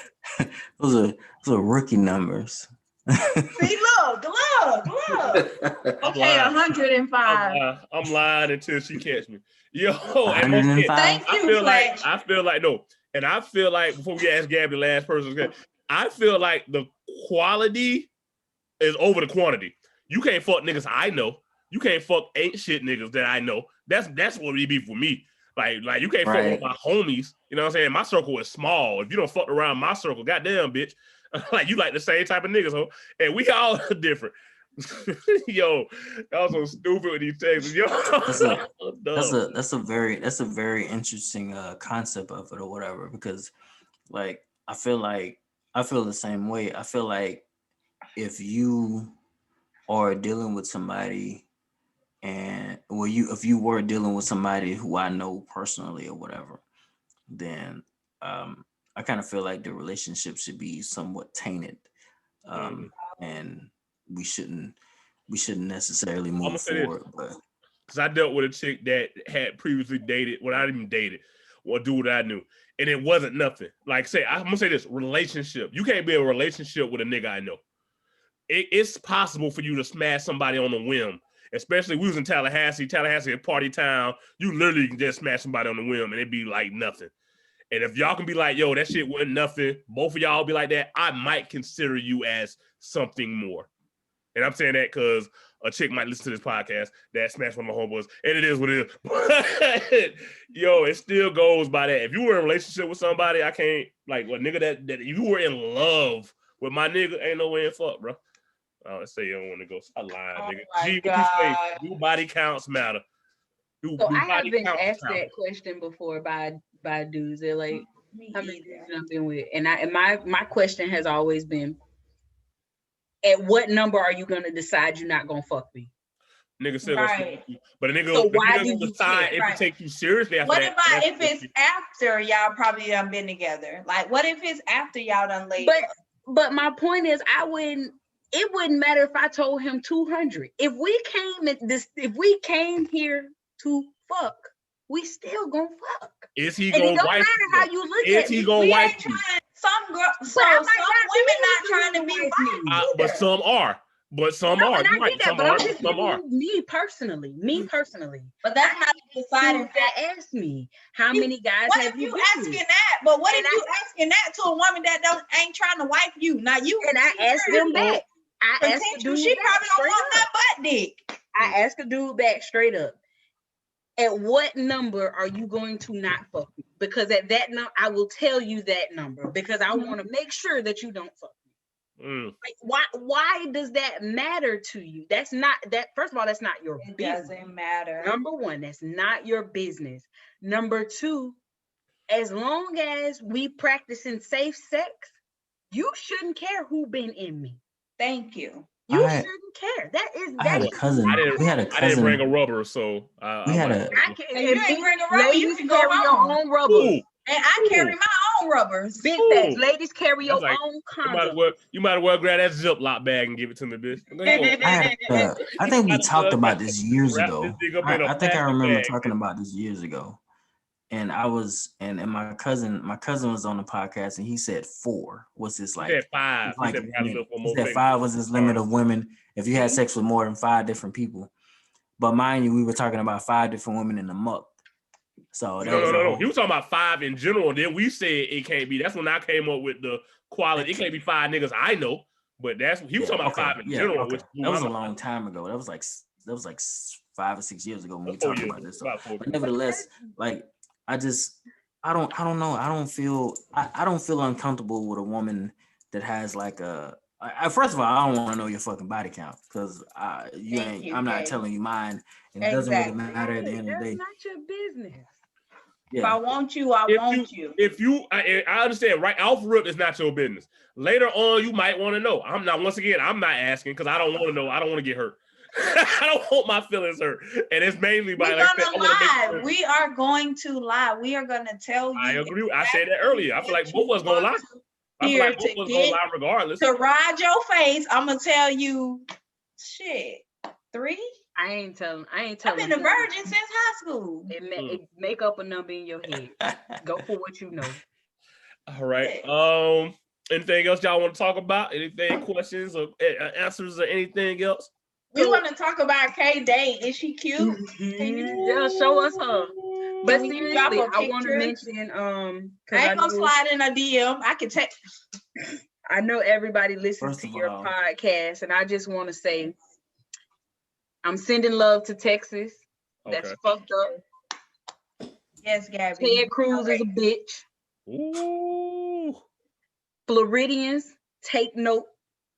[SPEAKER 4] Those are rookie numbers.
[SPEAKER 2] See, look. Okay, 105.
[SPEAKER 1] I'm lying until she catch me. Yo,
[SPEAKER 4] 105.
[SPEAKER 2] Thank you, Fletch.
[SPEAKER 1] I feel like before we ask Gab the last person, I feel like the quality is over the quantity. You can't fuck niggas I know. You can't fuck ain't shit niggas that I know. That's what it be for me. Like you can't fuck with my homies. You know what I'm saying? My circle is small. If you don't fuck around my circle, goddamn bitch. Like you like the same type of niggas, huh? And we all different. Yo, that was so stupid with these texts. Yo,
[SPEAKER 4] that's a very interesting concept of it or whatever, because like I feel the same way. I feel like if you are dealing with somebody if you were dealing with somebody who I know personally or whatever, then I kind of feel like the relationship should be somewhat tainted, and we shouldn't necessarily move forward. But
[SPEAKER 1] because I dealt with a chick that had previously dated, well, I didn't even date it, or a dude that I knew, and it wasn't nothing. Like, I'm gonna say this: relationship. You can't be in a relationship with a nigga I know. It's possible for you to smash somebody on a whim. Especially we was in Tallahassee a party town. You literally can just smash somebody on the whim and it'd be like nothing. And if y'all can be like, yo, that shit wasn't nothing, both of y'all be like that, I might consider you as something more. And I'm saying that because a chick might listen to this podcast that smashed one of my homeboys, and it is what it is. But, yo, it still goes by that. If you were in a relationship with somebody, I can't, like, a nigga that if you were in love with my nigga, ain't no way in fuck, bro. Oh, let's say you don't want to go. I lied, nigga. G, what you say? Do body counts matter?
[SPEAKER 3] I have been asked that question before by dudes. They're like, how many dudes I've been with? And my question has always been, at what number are you gonna decide you're not gonna fuck me?
[SPEAKER 1] Nigga still gonna fuck you. But a nigga,
[SPEAKER 3] so why do
[SPEAKER 1] you decide if it take you seriously after that?
[SPEAKER 2] What about if it's after y'all probably done been together? Like, what if it's after y'all done laid?
[SPEAKER 3] But my point is, it wouldn't matter if I told him 200. If we came here to fuck, we still gonna fuck.
[SPEAKER 1] Is he gonna wife you?
[SPEAKER 3] It don't matter how you look at it.
[SPEAKER 1] Is he gonna wife you?
[SPEAKER 2] Some women not trying to be wifed.
[SPEAKER 1] But some are. But some are.
[SPEAKER 3] And I get that, but I'm just giving me personally.
[SPEAKER 2] But that's not deciding
[SPEAKER 3] that asked me how many guys have you
[SPEAKER 2] asking that? But what if you asking that to a woman that ain't trying to wife you? Now you
[SPEAKER 3] and I asked them back. I asked the dude
[SPEAKER 2] She
[SPEAKER 3] back
[SPEAKER 2] probably don't
[SPEAKER 3] straight
[SPEAKER 2] want
[SPEAKER 3] up.
[SPEAKER 2] that butt dick.
[SPEAKER 3] I asked the dude back straight up. At what number are you going to not fuck me? Because at that number, I will tell you that number because I want to make sure that you don't fuck me. Like, why does that matter to you? That's not that. First of all, that's not your
[SPEAKER 2] It
[SPEAKER 3] business.
[SPEAKER 2] doesn't matter.
[SPEAKER 3] Number one, that's not your business. Number two, as long as we practicing safe sex, you shouldn't care who been in me.
[SPEAKER 2] Thank you.
[SPEAKER 3] You shouldn't care.
[SPEAKER 4] I had a cousin. We had a cousin.
[SPEAKER 1] I didn't bring a rubber, so
[SPEAKER 4] we had a.
[SPEAKER 2] And you ain't bring a rubber. You can go
[SPEAKER 3] carry your own rubber.
[SPEAKER 1] Ooh.
[SPEAKER 2] And I carry my own rubbers.
[SPEAKER 3] Big facts. Ladies, carry your
[SPEAKER 1] Like,
[SPEAKER 3] own
[SPEAKER 1] you might as well grab that Ziploc bag and give it to me, bitch.
[SPEAKER 4] I think we talked about this years
[SPEAKER 1] Wrap
[SPEAKER 4] ago.
[SPEAKER 1] this thing up in a
[SPEAKER 4] I think I
[SPEAKER 1] plastic
[SPEAKER 4] remember
[SPEAKER 1] bag.
[SPEAKER 4] talking about this years ago. And I was, and my cousin was on the podcast, and he said 4 was his like.
[SPEAKER 1] He said 5.
[SPEAKER 4] Like,
[SPEAKER 1] He
[SPEAKER 4] said 5 was his limit of women if you had sex with more than 5 different people. But mind you, we were talking about 5 different women in the muck. So that
[SPEAKER 1] no. He was talking about 5 in general. Then we said it can't be. That's when I came up with the quality. It can't be 5 niggas I know. But he was talking about 5 in general.
[SPEAKER 4] Okay. That was a long time ago. That was like 5 or 6 years ago when we talked about this. So, but nevertheless, like I don't know. I don't feel uncomfortable with a woman that has like first of all, I don't want to know your fucking body count because I'm not telling you mine, and it doesn't really matter at the end of the day.
[SPEAKER 3] That's not your business.
[SPEAKER 2] Yeah. If I want you, I want you.
[SPEAKER 1] If you, I understand, right? Off rip is not your business. Later on, you might want to know. I'm not asking because I don't want to know. I don't want to get hurt. I don't want my feelings hurt, and it's mainly by
[SPEAKER 2] lie. We are going to lie. We are going to tell you.
[SPEAKER 1] I agree. I said that earlier. I feel like both of us gonna lie. I feel like both of us gonna lie regardless.
[SPEAKER 2] To ride your face, I'm gonna tell you, shit. 3.
[SPEAKER 3] I ain't telling.
[SPEAKER 2] I've been a virgin since high school.
[SPEAKER 3] It make up a number in your head. Go for what you know.
[SPEAKER 1] All right. Anything else y'all want to talk about? Anything, questions or answers or anything else?
[SPEAKER 2] We want to talk about K-Day. Is she cute?
[SPEAKER 3] Yeah, show us her. But seriously, I want to mention
[SPEAKER 2] I ain't gonna slide in a DM. I can text.
[SPEAKER 3] I know everybody listens to your podcast, and I just want to say I'm sending love to Texas. Okay. That's fucked up.
[SPEAKER 2] Yes, Gabby.
[SPEAKER 3] Ted Cruz is a bitch.
[SPEAKER 1] Ooh.
[SPEAKER 3] Floridians, take note.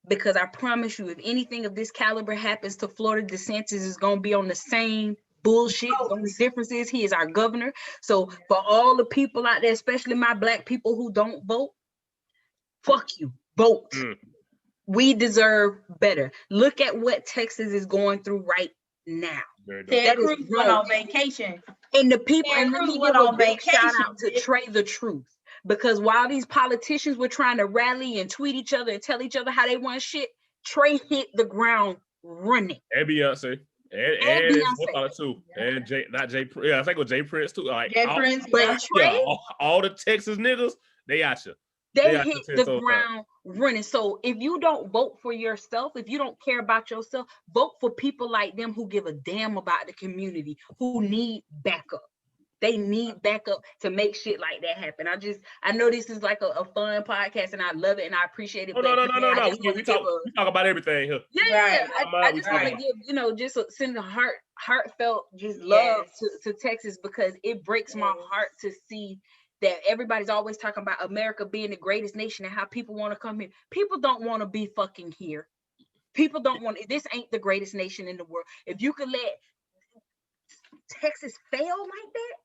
[SPEAKER 3] Because I promise you, if anything of this caliber happens to Florida, DeSantis is going to be on the same bullshit. The only difference is he is our governor. So for all the people out there, especially my Black people who don't vote, fuck you, vote. We deserve better. Look at what Texas is going through right now.
[SPEAKER 2] Ted Cruz went on vacation.
[SPEAKER 3] And the people, and let me give a big shout out to Trey the Truth. Because while these politicians were trying to rally and tweet each other and tell each other how they want shit, Trey hit the ground running.
[SPEAKER 1] And Beyonce. And Beyonce too. And I think it was Jay Prince too. Like
[SPEAKER 2] Prince,
[SPEAKER 3] but Trey,
[SPEAKER 1] all the Texas niggas, they at you.
[SPEAKER 3] They hit the ground running. So if you don't vote for yourself, if you don't care about yourself, vote for people like them who give a damn about the community, who need backup. They need backup to make shit like that happen. I know this is like a fun podcast, and I love it and I appreciate it.
[SPEAKER 1] No. We talk about everything here.
[SPEAKER 3] Yeah. I just want to give, just send a heartfelt love to Texas, because it breaks my heart to see that everybody's always talking about America being the greatest nation and how people want to come here. People don't want to be fucking here. People don't want this ain't the greatest nation in the world. If you could let Texas fail like that,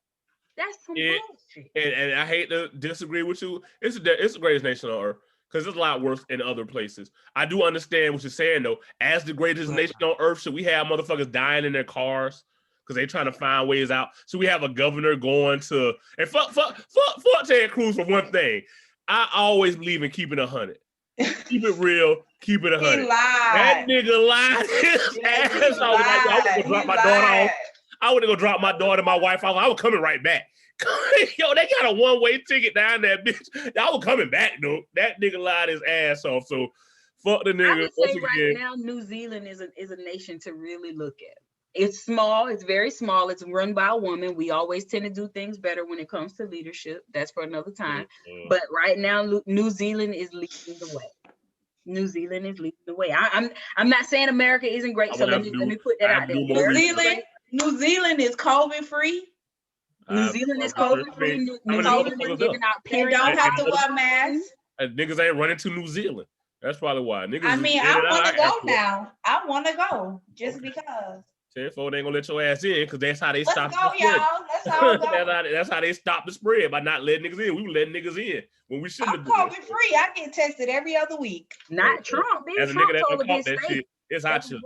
[SPEAKER 3] that's some bullshit.
[SPEAKER 1] And I hate to disagree with you. It's the greatest nation on earth, because it's a lot worse in other places. I do understand what you're saying though. As the greatest nation on earth, should we have motherfuckers dying in their cars because they trying to find ways out? Should we have a governor going to and fuck Ted Cruz for one thing? I always believe in keeping 100. Keep it real. Keep it 100. That nigga lied his ass off. I would go drop my daughter off. I would go drop my daughter and my wife off. I was coming right back. Yo, they got a one-way ticket down that bitch. I was coming back, though. That nigga lied his ass off. So fuck the nigga.
[SPEAKER 3] I would say right now, New Zealand is a nation to really look at. It's small. It's very small. It's run by a woman. We always tend to do things better when it comes to leadership. That's for another time. But right now, New Zealand is leading the way. New Zealand is leading the way. I'm not saying America isn't great, so let me put that out there.
[SPEAKER 2] New Zealand is COVID free.
[SPEAKER 3] New Zealand is COVID free. New Zealand is giving out periods.
[SPEAKER 2] They don't have to wear masks.
[SPEAKER 1] Niggas ain't running to New Zealand. That's probably why. Niggas.
[SPEAKER 2] I mean, I want to go now. I want to go just because.
[SPEAKER 1] Tenfold ain't gonna let your ass in because that's how they stop.
[SPEAKER 2] Let's go, y'all. Let's all go.
[SPEAKER 1] That's how they stop the spread, by not letting niggas in. We were letting niggas in when we shouldn't have.
[SPEAKER 2] I'm COVID free. I get tested every other week.
[SPEAKER 3] Not Trump.
[SPEAKER 1] As a nigga that done caught that shit, it's hot shit.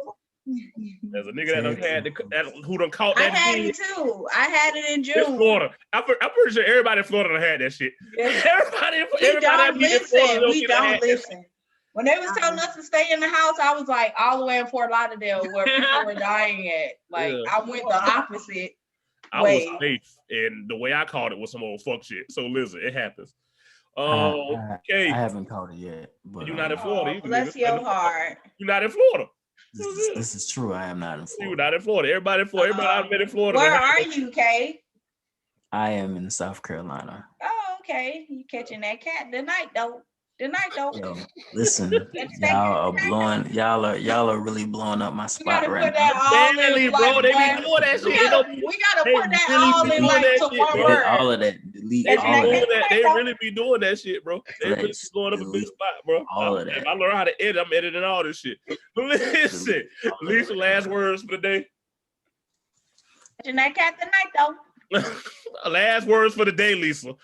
[SPEAKER 1] As a nigga that done had who done caught that.
[SPEAKER 2] I had it too. I had it in June.
[SPEAKER 1] It's Florida. I'm pretty sure everybody in Florida done had that shit.
[SPEAKER 2] Yeah.
[SPEAKER 1] Everybody
[SPEAKER 2] we don't listen.
[SPEAKER 1] We
[SPEAKER 2] don't listen. When they was telling us to stay in the house, I was like all the way in Fort Lauderdale where people were dying at. Like I went the opposite
[SPEAKER 1] I was safe, and the way I caught it was some old fuck shit. So listen, it happens. Okay.
[SPEAKER 4] I haven't caught it yet. But
[SPEAKER 1] you're not in Florida.
[SPEAKER 2] Bless your heart.
[SPEAKER 1] You're not in Florida.
[SPEAKER 4] This is true. I am not in Florida.
[SPEAKER 1] You're not in Florida. Everybody in Florida. Everybody I've been in Florida.
[SPEAKER 2] Where are you, Kay?
[SPEAKER 4] I am in South Carolina.
[SPEAKER 2] Oh, okay. You catching that cat tonight, though. Yo,
[SPEAKER 4] listen, y'all are really blowing up my spot right
[SPEAKER 1] now. Barely, bro. They be doing that shit.
[SPEAKER 2] We gotta put that all in like to one word.
[SPEAKER 4] All of that. Delete
[SPEAKER 1] they
[SPEAKER 4] all of
[SPEAKER 1] that. They really be doing that shit, bro. They really be blowing up a big spot, bro.
[SPEAKER 4] All of that.
[SPEAKER 1] If I learn how to edit, I'm editing all this shit. Listen, Lisa, last words for the day.
[SPEAKER 2] Catching that cat tonight, though.
[SPEAKER 1] Last words for the day, Lisa.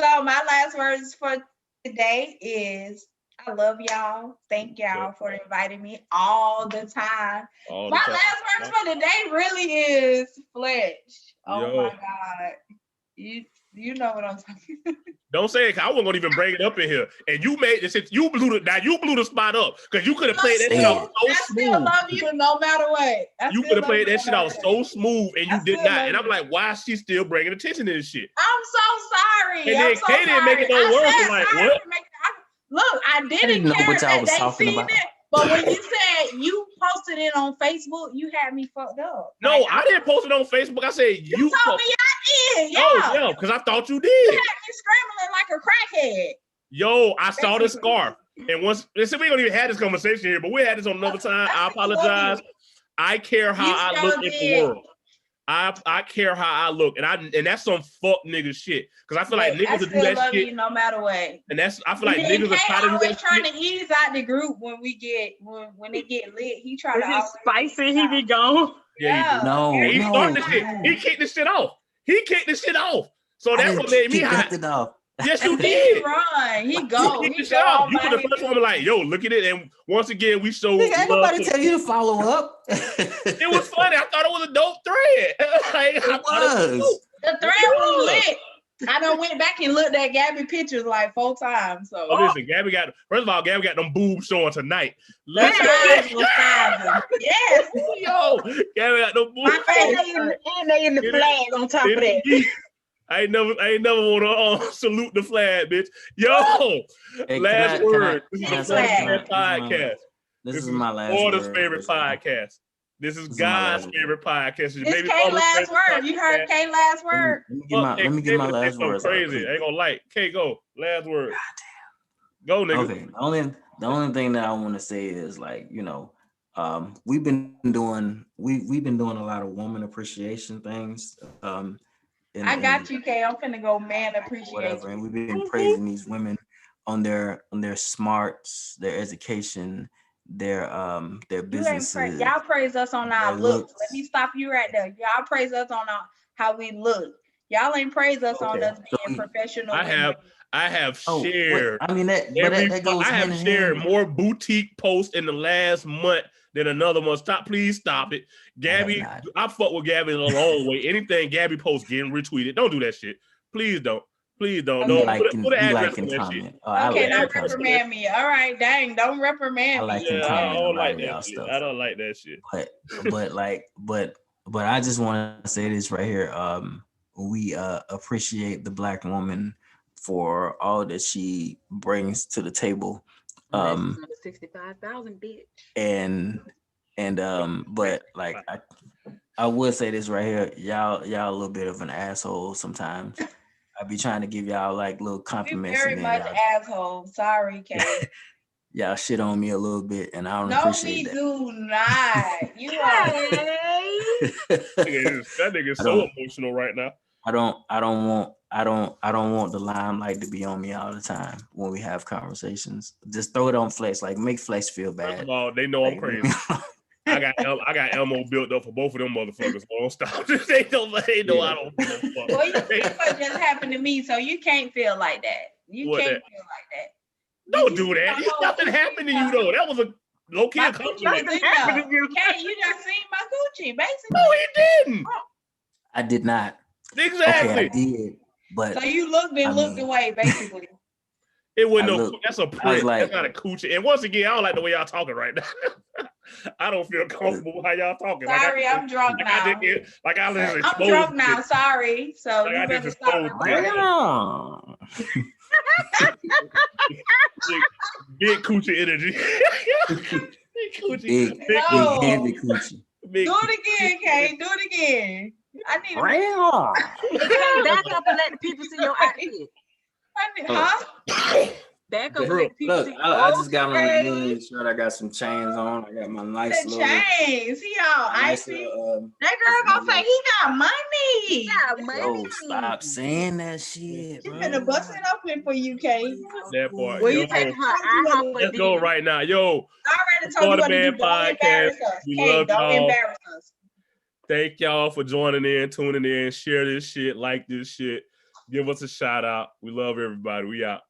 [SPEAKER 2] So my last words for today is I love y'all. Thank y'all for inviting me all the time. My last words for the day really is Fletch. Oh my God. You know what I'm talking about.
[SPEAKER 1] Don't say it, cause I wasn't gonna even bring it up in here. And you made this. You blew the spot up because you could have played that shit off so smooth.
[SPEAKER 2] I still love you no matter what.
[SPEAKER 1] You could have played that shit off so smooth, and you did not. And I'm like, why is she still bringing attention to this shit?
[SPEAKER 2] I'm so sorry.
[SPEAKER 1] And then Kay didn't make it no worse. I'm like, what?
[SPEAKER 2] Look, I didn't
[SPEAKER 4] know
[SPEAKER 2] care
[SPEAKER 4] what y'all
[SPEAKER 2] that
[SPEAKER 4] was
[SPEAKER 2] they
[SPEAKER 4] talking
[SPEAKER 2] seen
[SPEAKER 4] about.
[SPEAKER 2] it. But when you said you posted it on Facebook, you had me fucked up.
[SPEAKER 1] No, I didn't post it on Facebook. I said you
[SPEAKER 2] told me I did. Yeah.
[SPEAKER 1] Oh, yeah, because I thought you did.
[SPEAKER 2] You had me scrambling like a crackhead.
[SPEAKER 1] Yo, I saw the scarf. And once, listen, we don't even have this conversation here, but we had this on another time. I apologize. I care how I look in the world. I care how I look, and that's some fuck nigga shit. Because I feel like niggas will do that
[SPEAKER 2] love
[SPEAKER 1] shit
[SPEAKER 2] you no matter what.
[SPEAKER 1] And I feel like niggas are trying to do that
[SPEAKER 2] trying
[SPEAKER 1] shit.
[SPEAKER 2] to ease out the group when it get lit. He try to
[SPEAKER 3] spicy. He be gone.
[SPEAKER 1] Yeah, he started the shit. He kicked the shit off. So that's what made me hot. Yes, you did.
[SPEAKER 2] He run. He go.
[SPEAKER 1] He go. You were the first one to be like, yo, look at it. And once again, we showed.
[SPEAKER 4] Ain't nobody tell you to follow up.
[SPEAKER 1] It was funny. I thought it was a dope thread.
[SPEAKER 4] It was.
[SPEAKER 2] The thread was lit. I done went back and looked at Gabby pictures like 4 times. So
[SPEAKER 1] listen, Gabby got them boobs showing tonight.
[SPEAKER 2] Yes.
[SPEAKER 1] Yo, Gabby got them boobs.
[SPEAKER 3] And they in the flag on top of that.
[SPEAKER 1] I ain't never want to salute the flag, bitch. Yo,
[SPEAKER 4] hey,
[SPEAKER 1] last word.
[SPEAKER 4] This
[SPEAKER 1] is my favorite podcast.
[SPEAKER 4] This is my last
[SPEAKER 1] Florida's favorite podcast. This is God's favorite podcast.
[SPEAKER 2] It's Kay last word. You heard Kay last word.
[SPEAKER 4] Let me get my last word.
[SPEAKER 1] Crazy. I ain't gonna like. Kay, go. Last word. Go, nigga.
[SPEAKER 4] Okay. The only thing that I want to say is we've been doing a lot of woman appreciation things.
[SPEAKER 2] I got you, Kay. I'm finna go man appreciation.
[SPEAKER 4] Whatever. And we've been praising these women on their smarts, their education, their businesses.
[SPEAKER 2] Y'all praise us on our looks. Let me stop you right there. Y'all praise us on how we look. Y'all ain't praise us on us being professional.
[SPEAKER 1] I have shared.
[SPEAKER 4] That goes.
[SPEAKER 1] I have shared more boutique posts in the last month than another month. Please stop it, Gabby. I fuck with Gabby in a long way. Anything Gabby posts getting retweeted. Don't do that shit. Please don't. Please don't. Put an address on that shit.
[SPEAKER 2] Okay, don't reprimand me. All right, dang, don't reprimand me.
[SPEAKER 1] I don't like that shit. I don't like that shit.
[SPEAKER 4] But I just want to say this right here. We appreciate the Black woman for all that she brings to the table.
[SPEAKER 3] 65,000, bitch.
[SPEAKER 4] But I would say this right here, y'all a little bit of an asshole sometimes. I be trying to give y'all like little
[SPEAKER 2] You
[SPEAKER 4] compliments.
[SPEAKER 2] very
[SPEAKER 4] And
[SPEAKER 2] much
[SPEAKER 4] then
[SPEAKER 2] asshole. Sorry, Kay.
[SPEAKER 4] y'all shit on me a little bit, and I don't
[SPEAKER 2] No,
[SPEAKER 4] appreciate
[SPEAKER 2] we
[SPEAKER 4] that.
[SPEAKER 2] do not. You are.
[SPEAKER 3] Hey.
[SPEAKER 1] That nigga is so emotional right now.
[SPEAKER 4] I don't want the limelight to be on me all the time when we have conversations. Just throw it on Fletch, like make Fletch feel
[SPEAKER 1] First
[SPEAKER 4] bad.
[SPEAKER 1] of all, they know I'm crazy. I got ammo built up for both of them motherfuckers. So don't stop. They know I don't give a fuck.
[SPEAKER 2] Well, you know what just happened to me, so you can't feel like that. You
[SPEAKER 1] What
[SPEAKER 2] can't
[SPEAKER 1] that?
[SPEAKER 2] feel like that.
[SPEAKER 1] Don't do that. Nothing happened to you though. That was a low key
[SPEAKER 2] My
[SPEAKER 1] compliment.
[SPEAKER 2] Gucci was in there. Okay, you just seen my Gucci, basically.
[SPEAKER 1] No, he didn't.
[SPEAKER 4] I did not.
[SPEAKER 1] Exactly.
[SPEAKER 4] Okay, I did, but
[SPEAKER 2] So you looked away, basically.
[SPEAKER 1] It wasn't
[SPEAKER 4] I
[SPEAKER 1] that's a
[SPEAKER 4] I was
[SPEAKER 1] print.
[SPEAKER 4] like-
[SPEAKER 1] That's not a coochie. And once again, I don't like the way y'all talking right now. I don't feel comfortable with how y'all talking.
[SPEAKER 2] Sorry, I'm drunk now.
[SPEAKER 1] I just
[SPEAKER 2] I'm
[SPEAKER 1] exposed
[SPEAKER 2] drunk now.
[SPEAKER 1] it.
[SPEAKER 2] Sorry. So
[SPEAKER 1] Like
[SPEAKER 2] you
[SPEAKER 1] I
[SPEAKER 2] better
[SPEAKER 1] just
[SPEAKER 2] stop
[SPEAKER 1] exposed
[SPEAKER 2] recording.
[SPEAKER 1] Big coochie energy. Big coochie.
[SPEAKER 4] big,
[SPEAKER 2] No.
[SPEAKER 4] heavy coochie.
[SPEAKER 1] Big
[SPEAKER 2] Do it again, Kay. Do it again. I need
[SPEAKER 3] Hey, back up and let the people see your outfit.
[SPEAKER 2] huh?
[SPEAKER 3] Back up and let the people
[SPEAKER 4] Look,
[SPEAKER 3] see.
[SPEAKER 4] I just got on
[SPEAKER 3] Okay.
[SPEAKER 4] a good shirt. I got some chains on. I got my nice
[SPEAKER 2] The
[SPEAKER 4] little,
[SPEAKER 2] chains. He all
[SPEAKER 4] nice
[SPEAKER 2] icy.
[SPEAKER 4] little,
[SPEAKER 2] That girl gonna say he got money.
[SPEAKER 3] Yeah, money.
[SPEAKER 4] oh, stop saying that shit,
[SPEAKER 2] She
[SPEAKER 4] bro.
[SPEAKER 2] finna bust it open for you, Kay.
[SPEAKER 1] That part.
[SPEAKER 3] Well,
[SPEAKER 1] Yo,
[SPEAKER 3] you taking her IHOP for
[SPEAKER 1] let's go
[SPEAKER 3] dinner.
[SPEAKER 1] right now. Yo,
[SPEAKER 2] I already told you what to do.
[SPEAKER 1] Quarterman
[SPEAKER 2] Don't
[SPEAKER 1] Podcast.
[SPEAKER 2] embarrass us.
[SPEAKER 1] We
[SPEAKER 2] Kay,
[SPEAKER 1] love
[SPEAKER 2] don't
[SPEAKER 1] y'all.
[SPEAKER 2] embarrass us.
[SPEAKER 1] thank y'all for joining in, tuning in, share this shit, like this shit. Give us a shout out. We love everybody. We out.